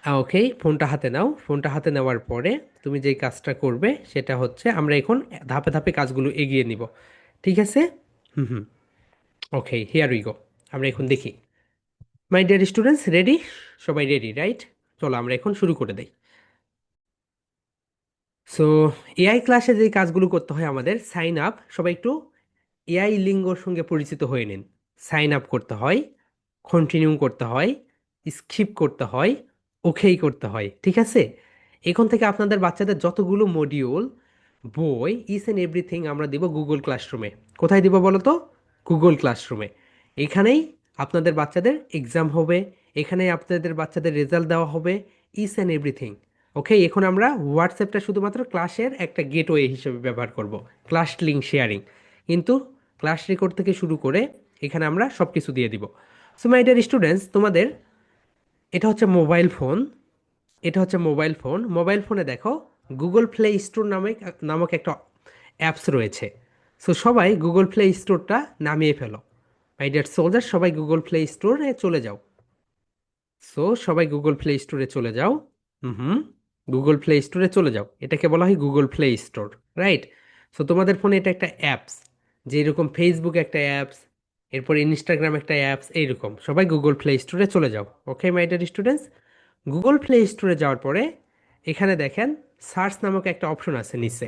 ওকে, ফোনটা হাতে নাও। ফোনটা হাতে নেওয়ার পরে তুমি যেই কাজটা করবে সেটা হচ্ছে, আমরা এখন ধাপে ধাপে কাজগুলো এগিয়ে নিব। ঠিক আছে? হুম হুম। ওকে, হিয়ার উই গো। আমরা এখন দেখি। মাই ডিয়ার স্টুডেন্টস, রেডি? সবাই রেডি, রাইট? চলো আমরা এখন শুরু করে দেই। সো এআই ক্লাসে যে কাজগুলো করতে হয় আমাদের, সাইন আপ। সবাই একটু এআই লিঙ্গর সঙ্গে পরিচিত হয়ে নিন। সাইন আপ করতে হয়, কন্টিনিউ করতে হয়, স্কিপ করতে হয়, ওকেই করতে হয়। ঠিক আছে? এখন থেকে আপনাদের বাচ্চাদের যতগুলো মডিউল, বই, ইস অ্যান্ড এভরিথিং আমরা দিব গুগল ক্লাসরুমে। কোথায় দিব বলো তো? গুগল ক্লাসরুমে। এখানেই আপনাদের বাচ্চাদের এক্সাম হবে, এখানেই আপনাদের বাচ্চাদের রেজাল্ট দেওয়া হবে, ইস অ্যান্ড এভরিথিং। ওকে, এখন আমরা হোয়াটসঅ্যাপটা শুধুমাত্র ক্লাসের একটা গেটওয়ে হিসেবে ব্যবহার করব, ক্লাস লিঙ্ক শেয়ারিং। কিন্তু ক্লাস রেকর্ড থেকে শুরু করে এখানে আমরা সব কিছু দিয়ে দিব। সো মাই ডিয়ার স্টুডেন্টস, তোমাদের এটা হচ্ছে মোবাইল ফোন, এটা হচ্ছে মোবাইল ফোন। মোবাইল ফোনে দেখো গুগল প্লে স্টোর নামক একটা অ্যাপস রয়েছে। সো সবাই গুগল প্লে স্টোরটা নামিয়ে ফেলো। মাই ডিয়ার সোলজার, সবাই গুগল প্লে স্টোরে চলে যাও। সো সবাই গুগল প্লে স্টোরে চলে যাও। হুম, গুগল প্লে স্টোরে চলে যাও, এটাকে বলা হয় Google play store, right? So তোমাদের ফোনে এটা একটা অ্যাপস, যেরকম ফেসবুক একটা অ্যাপস, এরপর ইনস্টাগ্রাম একটা অ্যাপস, এইরকম সবাই গুগল প্লে স্টোরে চলে যাও। Okay my dear students, Google play স্টোরে যাওয়ার পরে এখানে দেখেন সার্চ নামক একটা অপশন আছে নিচে।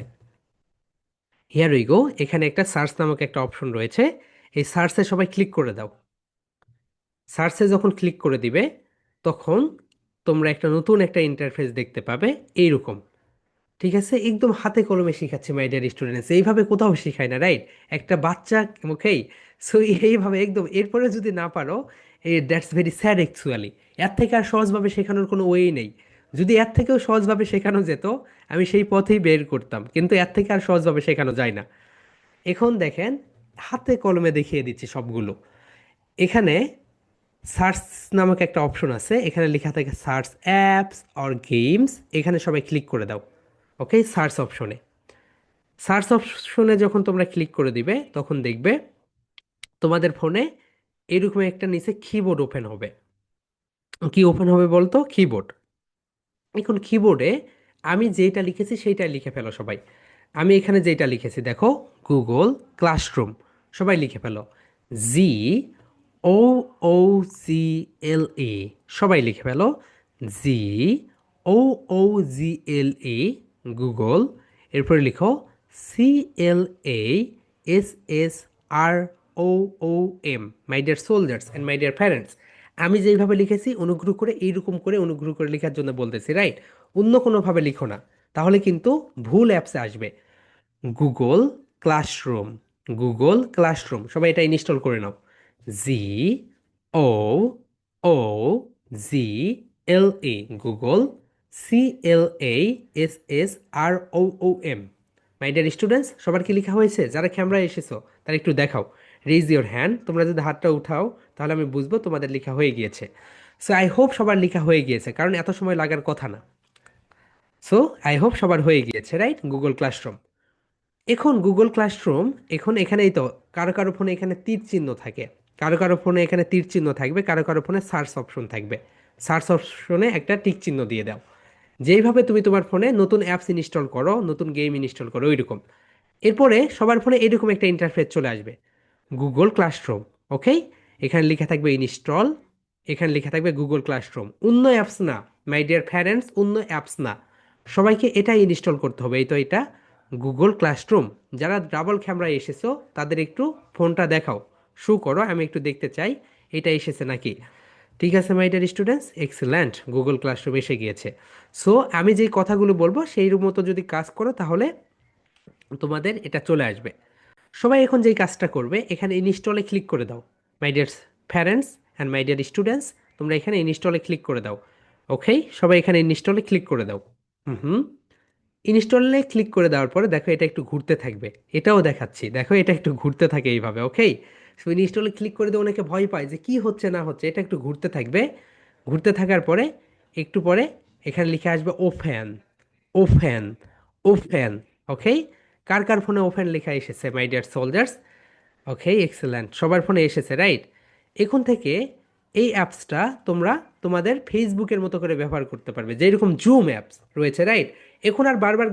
হিয়ার উই গো, এখানে একটা সার্চ নামক একটা অপশন রয়েছে। এই সার্চে সবাই ক্লিক করে দাও। সার্চে যখন ক্লিক করে দিবে, তখন তোমরা একটা নতুন একটা ইন্টারফেস দেখতে পাবে এইরকম। ঠিক আছে? একদম হাতে কলমে শেখাচ্ছে মাই ডিয়ার স্টুডেন্টস, এইভাবে কোথাও শেখায় না, রাইট? একটা বাচ্চা মুখেই। সো এইভাবে একদম, এরপরে যদি না পারো, দ্যাটস ভেরি স্যাড অ্যাকচুয়ালি। এর থেকে আর সহজভাবে শেখানোর কোনো ওয়েই নেই। যদি এর থেকেও সহজভাবে শেখানো যেত, আমি সেই পথেই বের করতাম, কিন্তু এর থেকে আর সহজভাবে শেখানো যায় না। এখন দেখেন, হাতে কলমে দেখিয়ে দিচ্ছি সবগুলো। এখানে সার্চ নামক একটা অপশন আছে, এখানে লেখা থাকে সার্চ অ্যাপস অর গেমস, এখানে সবাই ক্লিক করে দাও। ওকে, সার্চ অপশনে, সার্চ অপশনে যখন তোমরা ক্লিক করে দিবে তখন দেখবে তোমাদের ফোনে এরকম একটা নিচে কিবোর্ড ওপেন হবে। কি ওপেন হবে বলতো? কিবোর্ড। এখন কিবোর্ডে আমি যেটা লিখেছি সেইটাই লিখে ফেলো সবাই। আমি এখানে যেটা লিখেছি দেখো, গুগল ক্লাসরুম, সবাই লিখে ফেলো। জি ও ও জি এল এ, সবাই লিখে ফেলো। জি O O G L A, Google. এরপরে লিখো C L A S S R O O M, my dear soldiers and my dear parents. আমি যেইভাবে লিখেছি অনুগ্রহ করে এইরকম করে অনুগ্রহ করে লেখার জন্য বলতেছি, রাইট? অন্য কোনোভাবে লিখো না, তাহলে কিন্তু ভুল অ্যাপসে আসবে। গুগল ক্লাসরুম, গুগল ক্লাসরুম, সবাই এটা ইনস্টল করে নাও। G O O G L A, Google. C L A S S R O O M. My dear students, সবার কি লেখা হয়েছে? যারা ক্যামেরায় এসেছো তারা একটু দেখাও, রেইজ ইওর হ্যান্ড। তোমরা যদি হাতটা উঠাও তাহলে আমি বুঝবো তোমাদের লেখা হয়ে গিয়েছে। সো আই হোপ সবার লেখা হয়ে গিয়েছে, কারণ এত সময় লাগার কথা না। সো আই হোপ সবার হয়ে গিয়েছে, রাইট? Google classroom. এখন গুগল ক্লাসরুম, এখন এখানেই তো কারো কারো ফোনে এখানে তীর চিহ্ন থাকে, কারো কারো ফোনে এখানে তীর চিহ্ন থাকবে, কারো কারো ফোনে সার্চ অপশন থাকবে। সার্চ অপশনে একটা টিক চিহ্ন দিয়ে দাও। যেইভাবে তুমি তোমার ফোনে নতুন অ্যাপস ইনস্টল করো, নতুন গেম ইনস্টল করো, ওইরকম। এরপরে সবার ফোনে এরকম একটা ইন্টারফেস চলে আসবে, গুগল ক্লাসরুম। ওকে, এখানে লেখা থাকবে ইনস্টল, এখানে লেখা থাকবে গুগল ক্লাসরুম। অন্য অ্যাপস না, মাই ডিয়ার প্যারেন্টস, অন্য অ্যাপস না, সবাইকে এটাই ইনস্টল করতে হবে। এই তো এটা গুগল ক্লাসরুম। যারা ডাবল ক্যামেরায় এসেছো তাদের একটু ফোনটা দেখাও, শো করো, আমি একটু দেখতে চাই এটা এসেছে নাকি। ঠিক আছে মাই dear students, excellent, Google classroom এসে গিয়েছে। সো আমি যেই কথাগুলো বলবো সেই মতো যদি কাজ করো তাহলে তোমাদের এটা চলে আসবে। সবাই এখন যেই কাজটা করবে, এখানে ইনস্টলে ক্লিক করে দাও। My dear parents and my dear students, তোমরা এখানে ইনস্টলে ক্লিক করে দাও। ওকে, সবাই এখানে ইনস্টলে ক্লিক করে দাও। হুম হুম। ইনস্টলে ক্লিক করে দেওয়ার পরে দেখো এটা একটু ঘুরতে থাকবে, এটাও দেখাচ্ছি, দেখো এটা একটু ঘুরতে থাকে এইভাবে। ওকে, সো ইনস্টলে ক্লিক করে দিয়ে অনেকে ভয় পায় যে কি হচ্ছে না হচ্ছে, এটা একটু ঘুরতে থাকবে। ঘুরতে থাকার পরে একটু পরে এখানে লিখে আসবে ওপেন, ওপেন, ওপেন। ওকে, কার কার ফোনে ওপেন লেখা এসেছে my dear soldiers? Okay, excellent, সবার ফোনে এসেছে, রাইট? এখন থেকে এই অ্যাপসটা তোমরা তোমাদের ফেসবুকের মতো করে ব্যবহার করতে পারবে, যেরকম জুম অ্যাপস রয়েছে, রাইট? এখন আর বারবার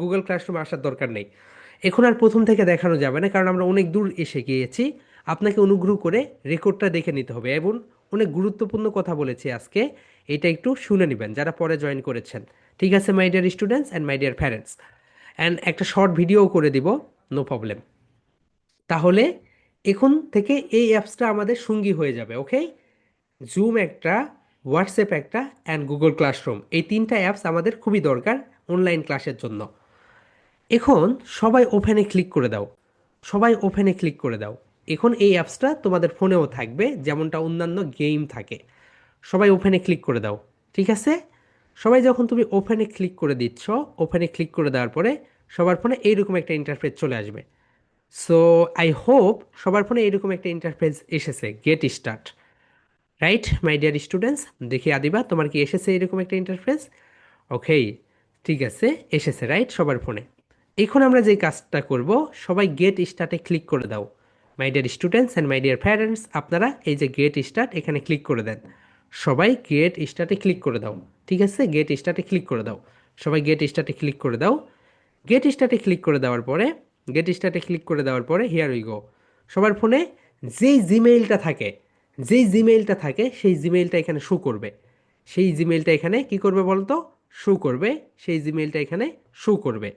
গুগল ক্লাসরুম আসার দরকার নেই। এখন আর প্রথম থেকে দেখানো যাবে না, কারণ আমরা অনেক দূর এসে গিয়েছি। আপনাকে অনুগ্রহ করে রেকর্ডটা দেখে নিতে হবে, এবং অনেক গুরুত্বপূর্ণ কথা বলেছি আজকে, এটা একটু শুনে নেবেন যারা পরে জয়েন করেছেন। ঠিক আছে মাই dear students and my dear parents, and একটা শর্ট ভিডিও করে দিব, নো প্রবলেম। তাহলে এখন থেকে এই অ্যাপসটা আমাদের সঙ্গী হয়ে যাবে। ওকে, জুম একটা, হোয়াটসঅ্যাপ একটা, অ্যান্ড গুগল ক্লাসরুম, এই তিনটা অ্যাপস আমাদের খুবই দরকার অনলাইন ক্লাসের জন্য। এখন সবাই ওপেনে ক্লিক করে দাও, সবাই ওপেনে ক্লিক করে দাও। এখন এই অ্যাপসটা তোমাদের ফোনেও থাকবে, যেমনটা অন্যান্য গেম থাকে। সবাই ওপেনে ক্লিক করে দাও। ঠিক আছে, সবাই যখন তুমি ওপেনে ক্লিক করে দিচ্ছ, ওপেনে ক্লিক করে দেওয়ার পরে সবার ফোনে এইরকম একটা ইন্টারফেস চলে আসবে। সো আই হোপ সবার ফোনে এরকম একটা ইন্টারফেস এসেছে, গেট স্টার্ট, রাইট মাই ডিয়ার স্টুডেন্টস? দেখি আদিবা, তোমার কি এসেছে এরকম একটা ইন্টারফেস? ওকে, ঠিক আছে, এসেছে, রাইট, সবার ফোনে। এখন আমরা যে কাজটা করব, সবাই গেট স্টার্টে ক্লিক করে দাও। My dear students and my dear parents, আপনারা এই যে গেট স্টার্ট এখানে ক্লিক করে দেন। সবাই গেট স্টার্টে ক্লিক করে দাও। ঠিক আছে, গেট স্টার্টে ক্লিক করে দাও, সবাই গেট স্টার্টে ক্লিক করে দাও। গেট স্টার্টে ক্লিক করে দেওয়ার পরে, গেট স্টার্টে ক্লিক করে দেওয়ার পরে হিয়ার উই গো, সবার ফোনে যেই জিমেইলটা থাকে, যেই জিমেইলটা থাকে সেই জিমেইলটা এখানে শো করবে। সেই জিমেইলটা এখানে কি করবে বলতো? শো করবে, সেই জিমেইলটা এখানে শো করবে।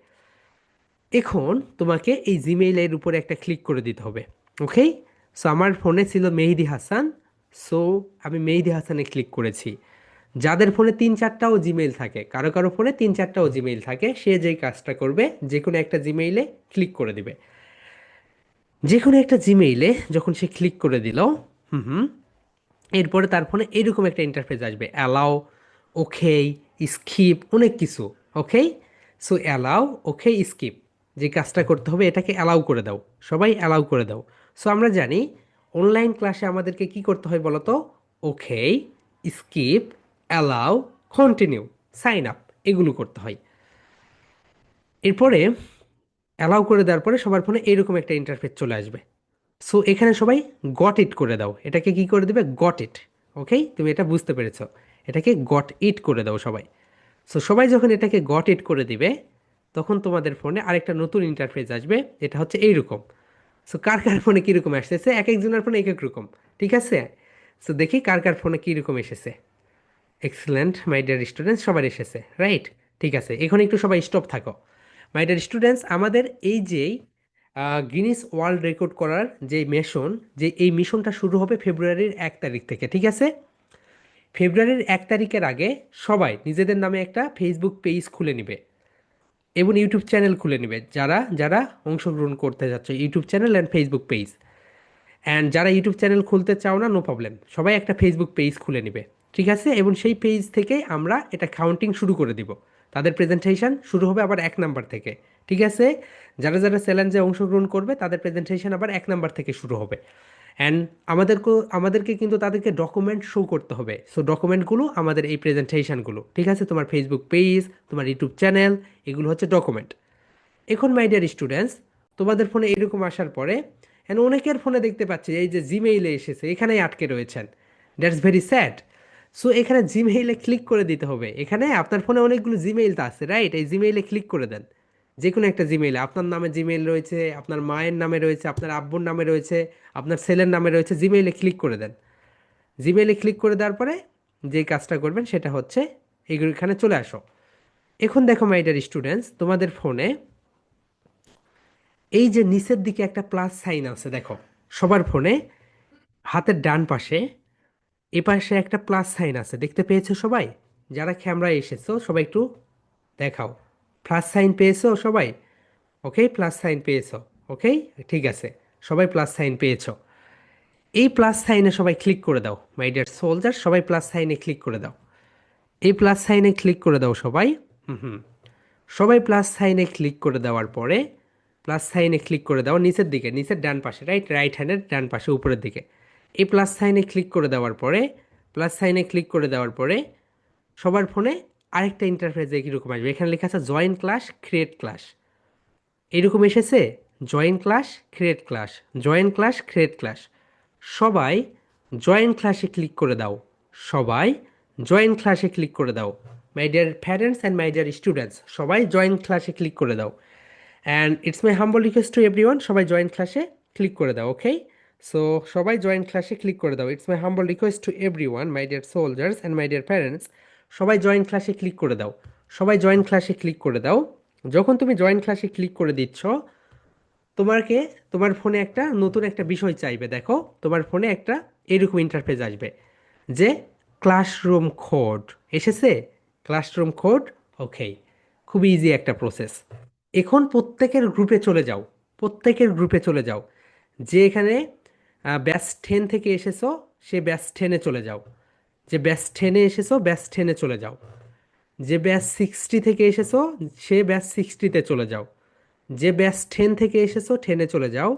এখন তোমাকে এই জিমেইলের উপরে একটা ক্লিক করে দিতে হবে। ওকে, সো আমার ফোনে ছিল মেহেদি হাসান, সো আমি মেহেদি হাসানে ক্লিক করেছি। যাদের ফোনে তিন চারটাও জিমেইল থাকে, কারো কারো ফোনে তিন চারটাও জিমেইল থাকে, সে যেই কাজটা করবে যে কোনো একটা জিমেইলে ক্লিক করে দিবে। যে কোনো একটা জিমেইলে যখন সে ক্লিক করে দিল, হুম হুম, এরপরে তার ফোনে এরকম একটা ইন্টারফেস আসবে, অ্যালাও, ওকে, স্কিপ, অনেক কিছু। ওকে, সো অ্যালাও, ওকে, স্কিপ, যে কাজটা করতে হবে এটাকে অ্যালাউ করে দাও, সবাই অ্যালাউ করে দাও। সো আমরা জানি অনলাইন ক্লাসে আমাদেরকে কি করতে হয় বলো তো? Okay, skip, allow, continue, sign up, এগুলো করতে হয়। এরপরে অ্যালাউ করে দেওয়ার পরে সবার ফোনে এইরকম একটা ইন্টারফেস চলে আসবে। সো এখানে সবাই গট ইট করে দাও, এটাকে কি করে দেবে? Got it. ওকে, তুমি এটা বুঝতে পেরেছো, এটাকে গট ইট করে দাও সবাই। সো সবাই যখন এটাকে গট ইট করে দিবে, তখন তোমাদের ফোনে আরেকটা নতুন ইন্টারফেস আসবে, এটা হচ্ছে এইরকম। সো কার কার ফোনে কীরকম আসতেছে, এক একজনের ফোনে এক এক রকম, ঠিক আছে? সো দেখি কার কার ফোনে কীরকম এসেছে। এক্সেলেন্ট মাই ডিয়ার স্টুডেন্টস, সবার এসেছে, রাইট? ঠিক আছে, এখন একটু সবাই স্টপ থাকো। মাই ডিয়ার স্টুডেন্টস, আমাদের এই যে গিনিস ওয়ার্ল্ড রেকর্ড করার যে মিশন, যে এই মিশনটা শুরু হবে ফেব্রুয়ারির 1 তারিখ থেকে, ঠিক আছে? ফেব্রুয়ারির 1 তারিখের আগে সবাই নিজেদের নামে একটা ফেসবুক পেজ খুলে নেবে এবং ইউটিউব চ্যানেল খুলে নেবে, যারা যারা অংশগ্রহণ করতে যাচ্ছে, YouTube channel and Facebook page. And যারা ইউটিউব চ্যানেল খুলতে চাও না, নো প্রবলেম, সবাই একটা ফেসবুক পেজ খুলে নেবে, ঠিক আছে? এবং সেই পেজ থেকে আমরা এটা কাউন্টিং শুরু করে দিব, তাদের প্রেজেন্টেশন শুরু হবে আবার 1 নাম্বার থেকে, ঠিক আছে? যারা যারা চ্যালেঞ্জে অংশগ্রহণ করবে তাদের প্রেজেন্টেশন আবার 1 নাম্বার থেকে শুরু হবে। অ্যান্ড আমাদেরকে কিন্তু তাদেরকে ডকুমেন্ট শো করতে হবে। সো ডকুমেন্টগুলো আমাদের এই প্রেজেন্টেশনগুলো, ঠিক আছে? তোমার ফেসবুক পেজ, তোমার ইউটিউব চ্যানেল, এগুলো হচ্ছে ডকুমেন্ট। এখন মাই ডিয়ার স্টুডেন্টস, তোমাদের ফোনে এরকম আসার পরে অনেকের ফোনে দেখতে পাচ্ছি এই যে জিমেইলে এসেছে, এখানেই আটকে রয়েছেন। That's very sad. সো এখানে জিমেইলে ক্লিক করে দিতে হবে। এখানে আপনার ফোনে অনেকগুলো জিমেইল তো আছে, রাইট? এই জিমেইলে ক্লিক করে দেন। যে কোনো একটা জিমেইলে, আপনার নামে জিমেইল রয়েছে, আপনার মায়ের নামে রয়েছে, আপনার আব্বুর নামে রয়েছে, আপনার ছেলের নামে রয়েছে, জিমেইলে ক্লিক করে দেন। জিমেইলে ক্লিক করে দেওয়ার পরে যে কাজটা করবেন সেটা হচ্ছে এখানে চলে আসো। এখন দেখো মাই ডিয়ার স্টুডেন্টস, তোমাদের ফোনে এই যে নিচের দিকে একটা প্লাস সাইন আছে, দেখো সবার ফোনে হাতের ডান পাশে, এ পাশে একটা প্লাস সাইন আছে, দেখতে পেয়েছো সবাই? যারা ক্যামেরায় এসেছো সবাই একটু দেখাও। প্লাস সাইন পেয়েছো সবাই? ওকে, প্লাস সাইন পেয়েছো। ওকে, ঠিক আছে, সবাই প্লাস সাইন পেয়েছো। এই প্লাস সাইনে সবাই ক্লিক করে দাও মাই ডিয়ার সোলজার, সবাই প্লাস সাইনে ক্লিক করে দাও। এই প্লাস সাইনে ক্লিক করে দাও সবাই। হুম হুম, সবাই প্লাস সাইনে ক্লিক করে দেওয়ার পরে, প্লাস সাইনে ক্লিক করে দাও নিচের দিকে, নিচের ডান পাশে, রাইট, রাইট হ্যান্ডের ডান পাশে উপরের দিকে। এই প্লাস সাইনে ক্লিক করে দেওয়ার পরে, প্লাস সাইনে ক্লিক করে দেওয়ার পরে সবার ফোনে আরেকটা ইন্টারফেস কীরকম আসবে, এখানে লেখা আছে জয়েন ক্লাস, ক্রিয়েট ক্লাস, এরকম এসেছে। Join class, create class, join class, create class. সবাই জয়েন ক্লাসে ক্লিক করে দাও, সবাই জয়েন ক্লাসে ক্লিক করে দাও। My dear parents and my dear students, সবাই জয়েন ক্লাসে ক্লিক করে দাও। And it's my humble request to everyone, সবাই জয়েন ক্লাসে ক্লিক করে দাও। ওকে, সো সবাই জয়েন ক্লাসে ক্লিক করে দাও। It's my humble request to everyone, my dear soldiers and my dear parents, সবাই জয়েন ক্লাসে ক্লিক করে দাও, সবাই জয়েন ক্লাসে ক্লিক করে দাও। যখন তুমি জয়েন ক্লাসে ক্লিক করে দিচ্ছ, তোমাকে তোমার ফোনে একটা নতুন একটা বিষয় চাইবে, দেখো তোমার ফোনে একটা এরকম ইন্টারফেস আসবে যে ক্লাসরুম কোড এসেছে, ক্লাসরুম কোড। ওকে, খুব ইজি একটা প্রসেস। এখন প্রত্যেকের গ্রুপে চলে যাও, প্রত্যেকের গ্রুপে চলে যাও। যে এখানে ব্যাচ 10 থেকে এসেছো, সে ব্যাচ 10-এ চলে যাও। যে ব্যাচ 10-এ এসেছো, ব্যাচ 10-এ চলে যাও। যে ব্যাচ 60 থেকে এসেছো, সে ব্যাচ 60-তে চলে যাও। যে ব্যাচ 10 থেকে এসেছো, 10-এ চলে যাও।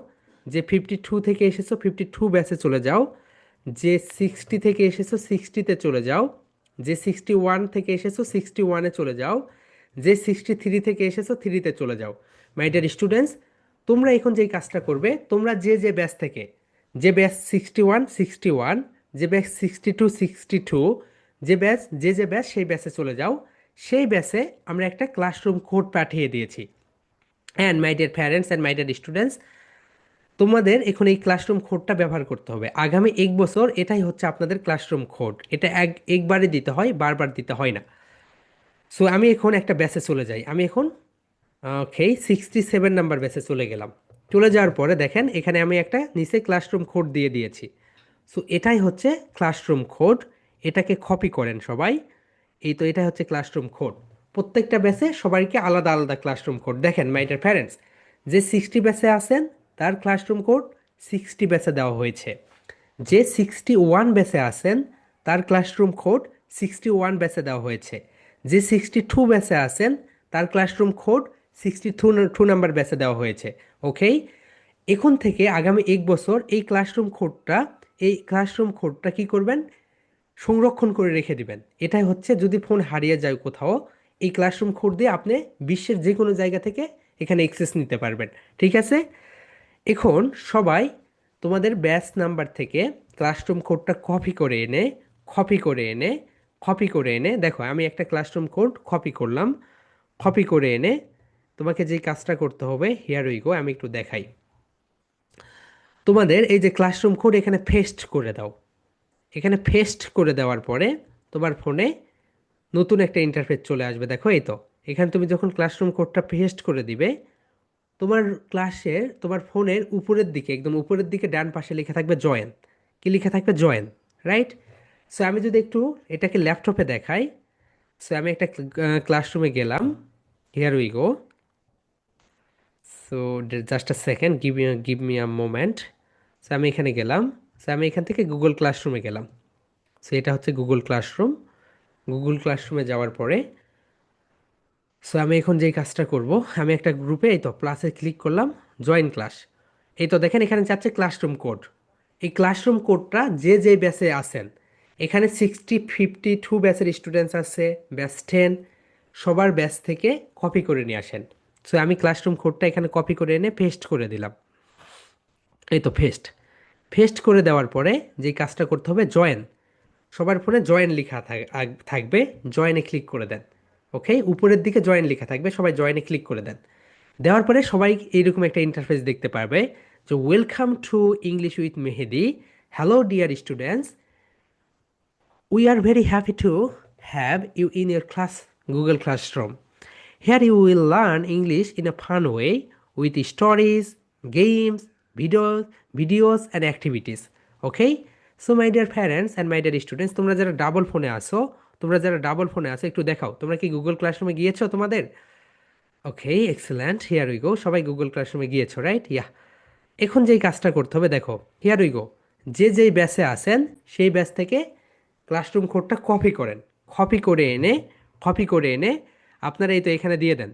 যে 52 থেকে এসেছো, 52 ব্যাচে চলে যাও। যে 60 থেকে এসেছো, 60-তে চলে যাও। যে 61 থেকে এসেছো, 61-এ চলে যাও। যে 63 থেকে এসেছো, 3-তে চলে যাও। মাই ডিয়ার স্টুডেন্টস, তোমরা এখন যেই কাজটা করবে, তোমরা যে যে ব্যাচ থেকে, যে ব্যাচ 61 61, যে ব্যাচ 62 62, যে ব্যাচ সেই ব্যাচে চলে যাও। সেই ব্যাচে আমরা একটা ক্লাসরুম কোড পাঠিয়ে দিয়েছি। And my dear parents and my dear students, তোমাদের এখন এই ক্লাসরুম কোডটা ব্যবহার করতে হবে আগামী 1 বছর। এটাই হচ্ছে আপনাদের ক্লাসরুম কোড। এটা একবারে দিতে হয়, বারবার দিতে হয় না। সো আমি এখন একটা ব্যাচে চলে যাই। আমি এখন ওকে 67 নাম্বার ব্যাচে চলে গেলাম। চলে যাওয়ার পরে দেখেন এখানে আমি একটা নিচে ক্লাসরুম কোড দিয়ে দিয়েছি। সো এটাই হচ্ছে ক্লাসরুম কোড, এটাকে কপি করেন সবাই। এই তো এটা হচ্ছে ক্লাসরুম কোড। প্রত্যেকটা ব্যাচে সবাইকে আলাদা আলাদা ক্লাসরুম কোড। দেখেন মাই ডিয়ার প্যারেন্টস, যে 60 ব্যাচে আছেন তার ক্লাসরুম কোড 60 ব্যাচে দেওয়া হয়েছে। যে 61 ব্যাচে আছেন তার ক্লাসরুম কোড 61 ব্যাচে দেওয়া হয়েছে। যে 62 ব্যাচে আছেন তার ক্লাসরুম কোড 62 নাম্বার ব্যাচে দেওয়া হয়েছে। ওকে, এখন থেকে আগামী 1 বছর এই ক্লাসরুম কোডটা কি করবেন, সংরক্ষণ করে রেখে দিবেন। এটাই হচ্ছে যদি ফোন হারিয়ে যায় কোথাও, এই ক্লাসরুম কোড দিয়ে আপনি বিশ্বের যে কোনো জায়গা থেকে এখানে অ্যাক্সেস নিতে পারবেন। ঠিক আছে, এখন সবাই তোমাদের ব্যাচ নাম্বার থেকে ক্লাসরুম কোডটা কপি করে এনে কপি করে এনে দেখো, আমি একটা ক্লাসরুম কোড কপি করলাম। কপি করে এনে তোমাকে যে কাজটা করতে হবে, হিয়ার উই গো, আমি একটু দেখাই। তোমাদের এই যে ক্লাসরুম কোড এখানে পেস্ট করে দাও। এখানে পেস্ট করে দেওয়ার পরে তোমার ফোনে নতুন একটা ইন্টারফেস চলে আসবে। দেখো এই তো, এখানে তুমি যখন ক্লাসরুম কোডটা পেস্ট করে দিবে, তোমার ফোনের উপরের দিকে, একদম উপরের দিকে ডান পাশে লেখা থাকবে জয়েন। কি লেখা থাকবে? Join, right? সো আমি যদি একটু এটাকে ল্যাপটপে দেখাই, সো আমি একটা ক্লাসরুমে গেলাম। Here we go. So just a second, give me a moment. So আমি এখানে গেলাম। সো আমি এখান থেকে গুগল ক্লাসরুমে গেলাম। সো এটা হচ্ছে গুগল ক্লাসরুম। গুগল ক্লাসরুমে যাওয়ার পরে সো আমি এখন যেই কাজটা করব, আমি একটা গ্রুপে এই তো প্লাসে ক্লিক করলাম, জয়েন ক্লাস। এই তো দেখেন এখানে যাচ্ছে ক্লাসরুম কোড। এই ক্লাসরুম কোডটা যে যে ব্যাচে আছেন, এখানে 52 ব্যাচের স্টুডেন্টস আছে, ব্যাচ 10, সবার ব্যাচ থেকে কপি করে নিয়ে আসেন। সো আমি ক্লাসরুম কোডটা এখানে কপি করে এনে পেস্ট করে দিলাম। এই তো পেস্ট করে দেওয়ার পরে যে কাজটা করতে হবে, জয়েন। সবার ফোনে জয়েন লেখা থাকবে, জয়েনে ক্লিক করে দেন। ওকে, উপরের দিকে জয়েন লেখা থাকবে, সবাই জয়েনে ক্লিক করে দেন। দেওয়ার পরে সবাই এইরকম একটা ইন্টারফেস দেখতে পারবে যে welcome to English with Mehedi, hello dear students, we are very happy to have you in your class Google classroom. Here you will learn English in a fun way with stories, games, videos and activities. Okay? So my dear parents and my dear students, তোমরা যারা double ফোনে আছো একটু দেখাও, তোমরা কি Google ক্লাসরুমে গিয়েছো তোমাদের? ওকে, এক্সেলেন্ট, হিয়ার উই গো, সবাই গুগল ক্লাসরুমে গিয়েছো, রাইট? ইয়া। এখন যেই কাজটা করতে হবে দেখো, হিয়ার উই গো, যে যেই ব্যাচে আছেন সেই ব্যাচ থেকে ক্লাসরুম কোডটা কপি করে এনে কপি করে এনে আপনারা এই তো এখানে দিয়ে দেন।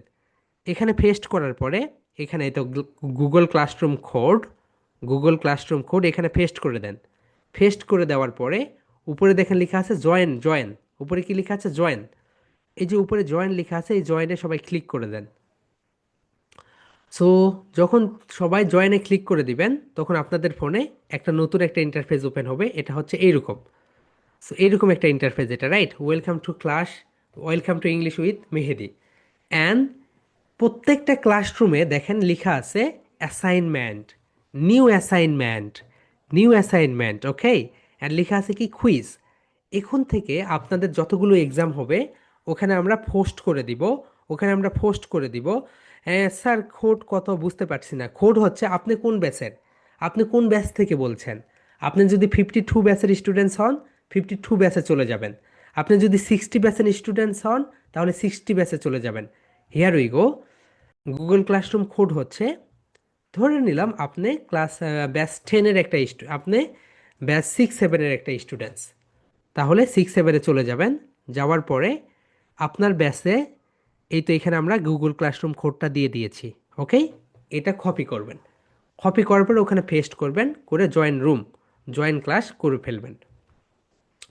এখানে পেস্ট করার পরে এখানে এই তো Google classroom code Google classroom code এখানে পেস্ট করে দেন। পেস্ট করে দেওয়ার পরে উপরে দেখেন লেখা আছে জয়েন, জয়েন। উপরে কি লেখা আছে? জয়েন। এই যে উপরে জয়েন লেখা আছে, এই জয়েনে সবাই ক্লিক করে দেন। সো যখন সবাই জয়েনে ক্লিক করে দিবেন, তখন আপনাদের ফোনে নতুন একটা ইন্টারফেস ওপেন হবে। এটা হচ্ছে এইরকম। সো এইরকম একটা ইন্টারফেস, এটা, right? Welcome to English with Mehedi. And প্রত্যেকটা ক্লাসরুমে দেখেন লেখা আছে assignment, new assignment, new assignment. Okay, and লেখা আছে কি? কুইজ। এখন থেকে আপনাদের যতগুলো এক্সাম হবে ওখানে আমরা পোস্ট করে দিব। স্যার খোড কত বুঝতে পারছি না। খোড হচ্ছে আপনি কোন ব্যাচ থেকে বলছেন। আপনি যদি 52 ব্যাচের স্টুডেন্টস হন, 52 ব্যাচে চলে যাবেন। আপনি যদি 60 ব্যাচের স্টুডেন্টস হন, তাহলে 60 ব্যাচে চলে যাবেন। Here we go. Google classroom code হচ্ছে, ধরে নিলাম আপনি ব্যাচ 10-এর আপনি ব্যাচ 6-7-এর একটা স্টুডেন্টস, তাহলে 6-7-এ চলে যাবেন। যাওয়ার পরে আপনার ব্যাচে এই তো এখানে আমরা গুগল ক্লাসরুম কোডটা দিয়ে দিয়েছি। ওকে, এটা কপি করবেন। কপি করার পরে ওখানে পেস্ট করবেন, করে জয়েন ক্লাস করে ফেলবেন।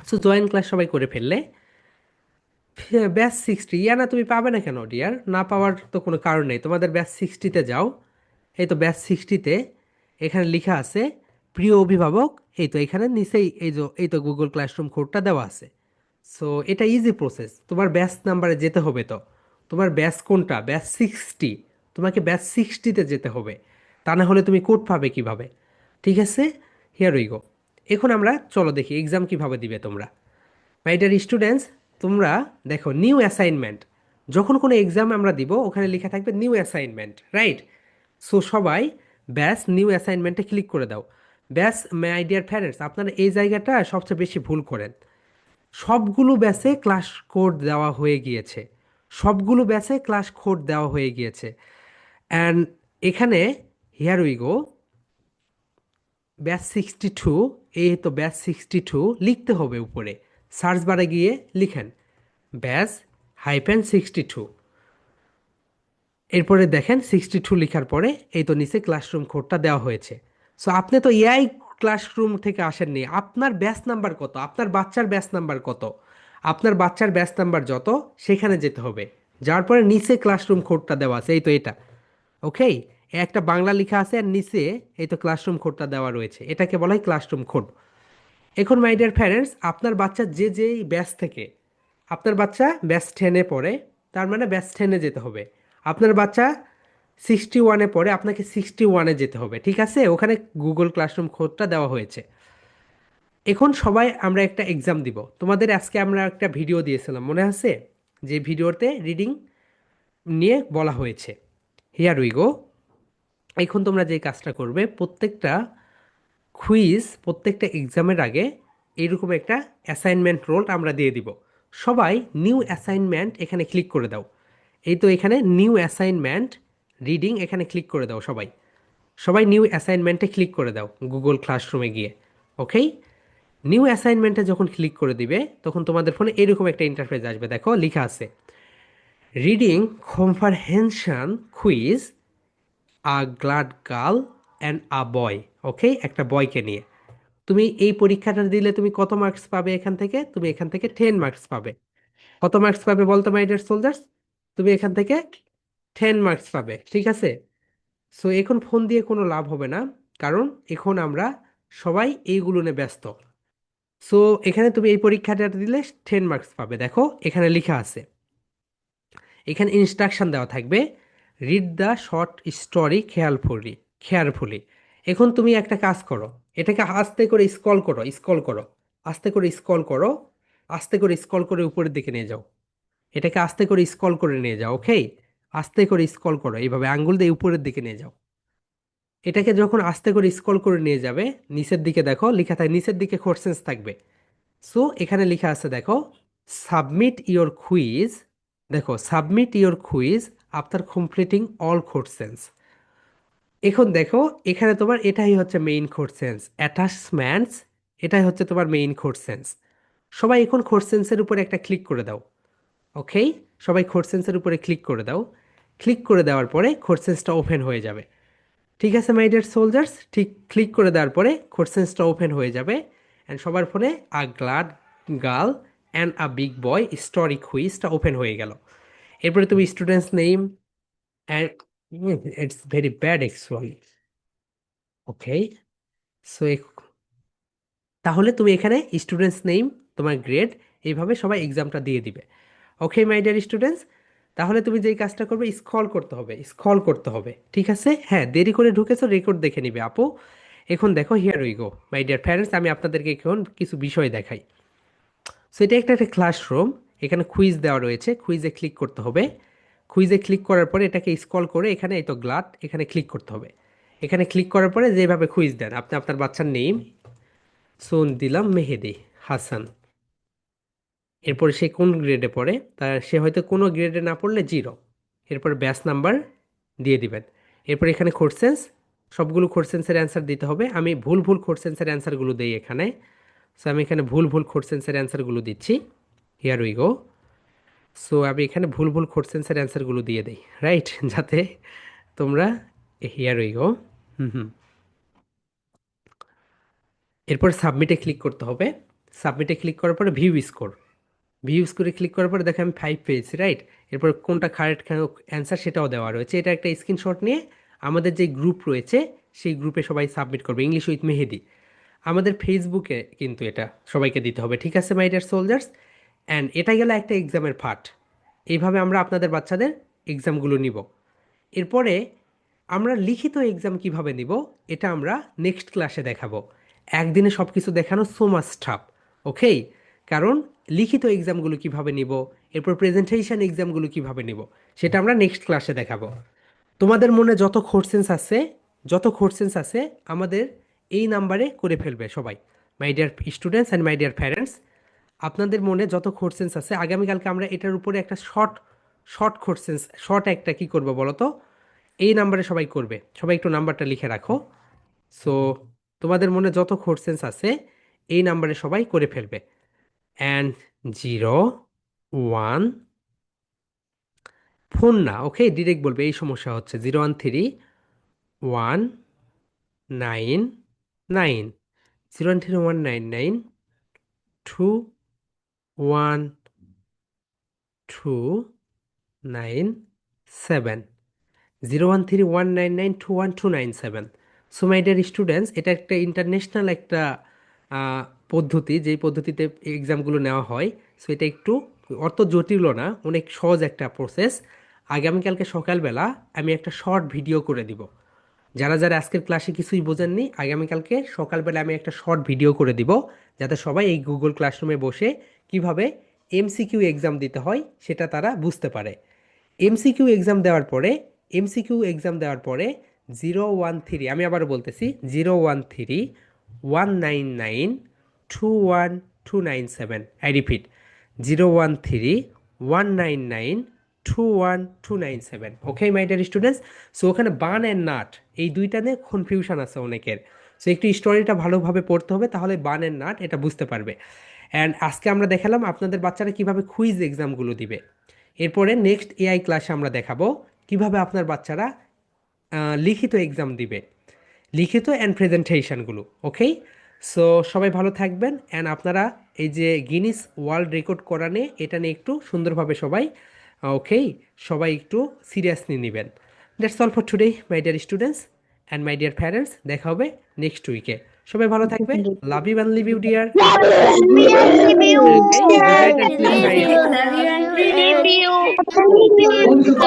সো জয়েন ক্লাস সবাই করে ফেললে ব্যাচ 60, না তুমি পাবে না কেন ডিয়ার? না পাওয়ার তো কোনো কারণ নেই, তোমাদের ব্যাচ 60-তে যাও। এই তো ব্যাচ 60-তে এখানে লেখা আছে প্রিয় অভিভাবক। এই তো এখানে নিচেই এই তো গুগল ক্লাসরুম কোডটা দেওয়া আছে। সো এটা ইজি প্রসেস। তোমার ব্যাচ নাম্বারে যেতে হবে। তো তোমার ব্যাচ কোনটা? ব্যাচ 60। তোমাকে ব্যাচ 60-তে যেতে হবে, তা না হলে তুমি কোড পাবে কিভাবে? ঠিক আছে, হিয়ার উই গো। এখন আমরা চলো দেখি এক্সাম কিভাবে দিবে তোমরা। মাই ডিয়ার স্টুডেন্টস, তোমরা দেখো নিউ অ্যাসাইনমেন্ট, যখন কোনো এক্সাম আমরা দিব ওখানে লেখা থাকবে নিউ অ্যাসাইনমেন্ট, রাইট? সো সবাই ব্যাস নিউ অ্যাসাইনমেন্টে ক্লিক করে দাও। ব্যাস মাই ডিয়ার প্যারেন্টস, আপনারা এই জায়গাটা সবচেয়ে বেশি ভুল করেন। সবগুলো ব্যাচে ক্লাস কোড দেওয়া হয়ে গিয়েছে, সবগুলো ব্যাচে ক্লাস কোড দেওয়া হয়ে গিয়েছে। অ্যান্ড এখানে হিয়ার উই গো, ব্যাচ 62, এই তো ব্যাচ 62 লিখতে হবে উপরে। সার্চ বারে গিয়ে লিখেন ব্যাচ -62। এরপরে দেখেন 62 লেখার পরে এই তো নিচে ক্লাসরুম কোডটা দেওয়া হয়েছে। সো আপনি তো এআই ক্লাসরুম থেকে আসেননি, আপনার ব্যাচ নাম্বার কত, আপনার বাচ্চার ব্যাচ নাম্বার কত, আপনার বাচ্চার ব্যাচ নাম্বার যত সেখানে যেতে হবে। যার পরে নিচে ক্লাসরুম কোডটা দেওয়া আছে, এই তো এটা। ওকে, একটা বাংলা লেখা আছে আর নিচে এই তো ক্লাসরুম কোডটা দেওয়া রয়েছে, এটাকে বলা হয় ক্লাসরুম কোড। এখন মাই ডিয়ার প্যারেন্টস, আপনার বাচ্চা যে যেই ব্যাচ থেকে, আপনার বাচ্চা ব্যাচ 10-এ পড়ে, তার মানে ব্যাচ 10-এ যেতে হবে। আপনার বাচ্চা 61-এ পড়ে, আপনাকে 61-এ যেতে হবে, ঠিক আছে? ওখানে গুগল ক্লাসরুম কোডটা দেওয়া হয়েছে। এখন সবাই আমরা একটা এক্সাম দিব। তোমাদের আজকে আমরা একটা ভিডিও দিয়েছিলাম, মনে আছে? যে ভিডিওতে রিডিং নিয়ে বলা হয়েছে। Here we go. এখন তোমরা যে কাজটা করবে, প্রত্যেকটা কুইজ, প্রত্যেকটা এক্সামের আগে এইরকম একটা অ্যাসাইনমেন্ট রোল আমরা দিয়ে দিব। সবাই নিউ অ্যাসাইনমেন্ট এখানে ক্লিক করে দাও। এই তো এখানে নিউ অ্যাসাইনমেন্ট রিডিং, এখানে ক্লিক করে দাও সবাই। সবাই নিউ অ্যাসাইনমেন্টে ক্লিক করে দাও গুগল ক্লাসরুমে গিয়ে। ওকেই, নিউ অ্যাসাইনমেন্টে যখন ক্লিক করে দিবে তখন তোমাদের ফোনে এরকম একটা ইন্টারফেস আসবে, দেখো লেখা আছে reading comprehension quiz a glad girl and a boy. Okay, একটা বয়কে নিয়ে তুমি এই পরীক্ষাটা দিলে তুমি কত মার্কস পাবে? এখান থেকে তুমি এখান থেকে 10 মার্কস পাবে। কত মার্কস পাবে বলতো মাই ডিয়ার সোলজার্স? তুমি এখান থেকে 10 মার্কস পাবে, ঠিক আছে? সো এখন ফোন দিয়ে কোনো লাভ হবে না, কারণ এখন আমরা সবাই এইগুলো নিয়ে ব্যস্ত। সো এখানে তুমি এই পরীক্ষাটা দিলে 10 মার্কস পাবে। দেখো এখানে লেখা আছে, এখানে ইনস্ট্রাকশন দেওয়া থাকবে, read the short story carefully. এখন তুমি একটা কাজ করো, এটাকে আস্তে করে স্ক্রল করো, স্ক্রল করো, আস্তে করে স্ক্রল করো, আস্তে করে স্ক্রল করে উপরের দিকে নিয়ে যাও। এটাকে আস্তে করে স্ক্রল করে নিয়ে যাও। ওকে, আস্তে করে স্ক্রল করো, এইভাবে আঙ্গুল দিয়ে উপরের দিকে নিয়ে যাও। এটাকে যখন আস্তে করে স্ক্রল করে নিয়ে যাবে, নিচের দিকে দেখো লেখা থাকে, নিচের দিকে কোশ্চেন্স থাকবে। সো এখানে লেখা আছে দেখো, সাবমিট ইওর কুইজ। দেখো submit your quiz after completing all questions. এখন দেখো এখানে তোমার এটাই হচ্ছে মেইন কোশ্চেন্স, অ্যাটাচমেন্টস, এটাই হচ্ছে তোমার মেইন কোশ্চেন্স। সবাই এখন কোশ্চেন্সের উপরে একটা ক্লিক করে দাও। ওকে, সবাই কোশ্চেন্সের উপরে ক্লিক করে দাও। ক্লিক করে দেওয়ার পরে কোশ্চেন্সটা ওপেন হয়ে যাবে, ঠিক আছে মাই ডিয়ার সোলজার্স? ঠিক ক্লিক করে দেওয়ার পরে কোশ্চেন্সটা ওপেন হয়ে যাবে, অ্যান্ড সবার ফোনে a glad girl and a big boy story কুইজটা ওপেন হয়ে গেল। এরপরে তুমি students name and it's very bad actually. Okay, so তাহলে তুমি এখানে স্টুডেন্টস নেম, তোমার গ্রেড, এইভাবে সবাই এক্সামটা দিয়ে দিবে। ওকে মাই ডিয়ার স্টুডেন্টস, তাহলে তুমি যেই কাজটা করবে, স্ক্রল করতে হবে, স্ক্রল করতে হবে, ঠিক আছে? হ্যাঁ, দেরি করে ঢুকেছো, রেকর্ড দেখে নিবে আপু। এখন দেখো here we go my dear parents, আমি আপনাদেরকে এখন কিছু বিষয় দেখাই। সো এটা একটা একটা ক্লাসরুম, এখানে কুইজ দেওয়া রয়েছে, কুইজে ক্লিক করতে হবে। কুইজে ক্লিক করার পরে এটাকে স্ক্রল করে এখানে এই তো গ্লাড, এখানে ক্লিক করতে হবে। এখানে ক্লিক করার পরে যেভাবে কুইজ দেন, আপনি আপনার বাচ্চার নেম, সোন দিলাম মেহেদি হাসান, এরপরে সে কোন গ্রেডে পড়ে, তার সে হয়তো কোনো গ্রেডে না পড়লে 0, এরপর ব্যাচ নাম্বার দিয়ে দিবেন। এরপর এখানে কোশ্চেন্স, সবগুলো কোশ্চেন্সের অ্যান্সার দিতে হবে। আমি ভুল ভুল কোশ্চেন্সের অ্যান্সারগুলো দিই এখানে। সো আমি এখানে ভুল ভুল কোশ্চেন্সের অ্যান্সারগুলো দিচ্ছি। Here we go. সো আমি এখানে ভুল ভুল কোশ্চেন্সের অ্যান্সারগুলো দিয়ে দিই, রাইট? যাতে তোমরা, হিয়ার উই গো। হুম হুম। এরপর সাবমিটে ক্লিক করতে হবে। সাবমিটে ক্লিক করার পরে ভিউ স্কোর, ভিউজ করে ক্লিক করার পরে দেখো আমি 5 পেয়েছি, রাইট? এরপর কোনটা কারেক্ট অ্যান্সার সেটাও দেওয়া রয়েছে। এটা একটা স্ক্রিনশট নিয়ে আমাদের যে গ্রুপ রয়েছে সেই গ্রুপে সবাই সাবমিট করবে, ইংলিশ উইথ মেহেদি। আমাদের ফেসবুকে কিন্তু এটা সবাইকে দিতে হবে, ঠিক আছে মাই ডিয়ার সোলজার্স? অ্যান্ড এটা গেল একটা এক্সামের পার্ট। এইভাবে আমরা আপনাদের বাচ্চাদের এক্সামগুলো নিব। এরপরে আমরা লিখিত এক্সাম কিভাবে নিব, এটা আমরা নেক্সট ক্লাসে দেখাবো। একদিনে সব কিছু দেখানো সো মাচ টাফ। ওকে, কারণ লিখিত এক্সামগুলো কিভাবে নিব, এরপর প্রেজেন্টেশন এক্সামগুলো কিভাবে নিব, সেটা আমরা নেক্সট ক্লাসে দেখাবো। তোমাদের মনে যত কোশ্চেন্স আছে, যত কোশ্চেন্স আছে আমাদের এই নাম্বারে করে ফেলবে সবাই, মাই dear students and my dear parents. আপনাদের মনে যত কোশ্চেন্স আছে, আগামীকালকে আমরা এটার উপরে একটা শর্ট শর্ট কোশ্চেন্স, শর্ট একটা কি করবো বলো তো? এই নাম্বারে সবাই করবে, সবাই একটু নাম্বারটা লিখে রাখো। সো তোমাদের মনে যত কোশ্চেন্স আছে এই নাম্বারে সবাই করে ফেলবে। অ্যান্ড 0, 1, ফোন না, ওকে, ডিরেক্ট বলবে এই সমস্যা হচ্ছে। 013 199 013 199 21297 013 199 21297। সো মাই ডিয়ার স্টুডেন্টস, এটা একটা ইন্টারন্যাশনাল একটা পদ্ধতি, যেই পদ্ধতিতে এক্সামগুলো নেওয়া হয়। সো এটা একটু অত জটিলও না, অনেক সহজ একটা প্রসেস। আগামীকালকে সকালবেলা আমি একটা শর্ট ভিডিও করে দিব। যারা যারা আজকের ক্লাসে কিছুই বোঝেননি, আগামীকালকে সকালবেলা আমি একটা শর্ট ভিডিও করে দিব, যাতে সবাই এই গুগল ক্লাসরুমে বসে কিভাবে এমসিকিউ এক্সাম দিতে হয় সেটা তারা বুঝতে পারে। এমসিকিউ এক্সাম দেওয়ার পরে 013, আমি আবারও বলতেছি, 013 199 21297। I repeat, 013 199 21297। Okay my dear students. So ওখানে বান অ্যান্ড নাট এই দুইটা নিয়ে কনফিউশন আছে অনেকের। সো একটু স্টোরিটা ভালোভাবে পড়তে হবে, তাহলে বান অ্যান্ড নাট এটা বুঝতে পারবে। অ্যান্ড আজকে আমরা দেখালাম আপনাদের বাচ্চারা কিভাবে কুইজ এক্সামগুলো দিবে। এরপরে নেক্সট এআই ক্লাসে আমরা দেখাবো কিভাবে আপনার বাচ্চারা লিখিত এক্সাম দিবে, লিখিত অ্যান্ড প্রেজেন্টেশনগুলো। ওকে, সো সবাই ভালো থাকবেন। অ্যান্ড আপনারা এই যে গিনিস ওয়ার্ল্ড রেকর্ড করা নিয়ে, এটা নিয়ে একটু সুন্দরভাবে সবাই, ওকে, সবাই একটু সিরিয়াসলি নেবেন। That's all for today my dear students and my dear parents. দেখা হবে নেক্সট উইকে। সবাই ভালো থাকবে। Love you and leave you dear. Good night and sleep tight. Love you and leave you.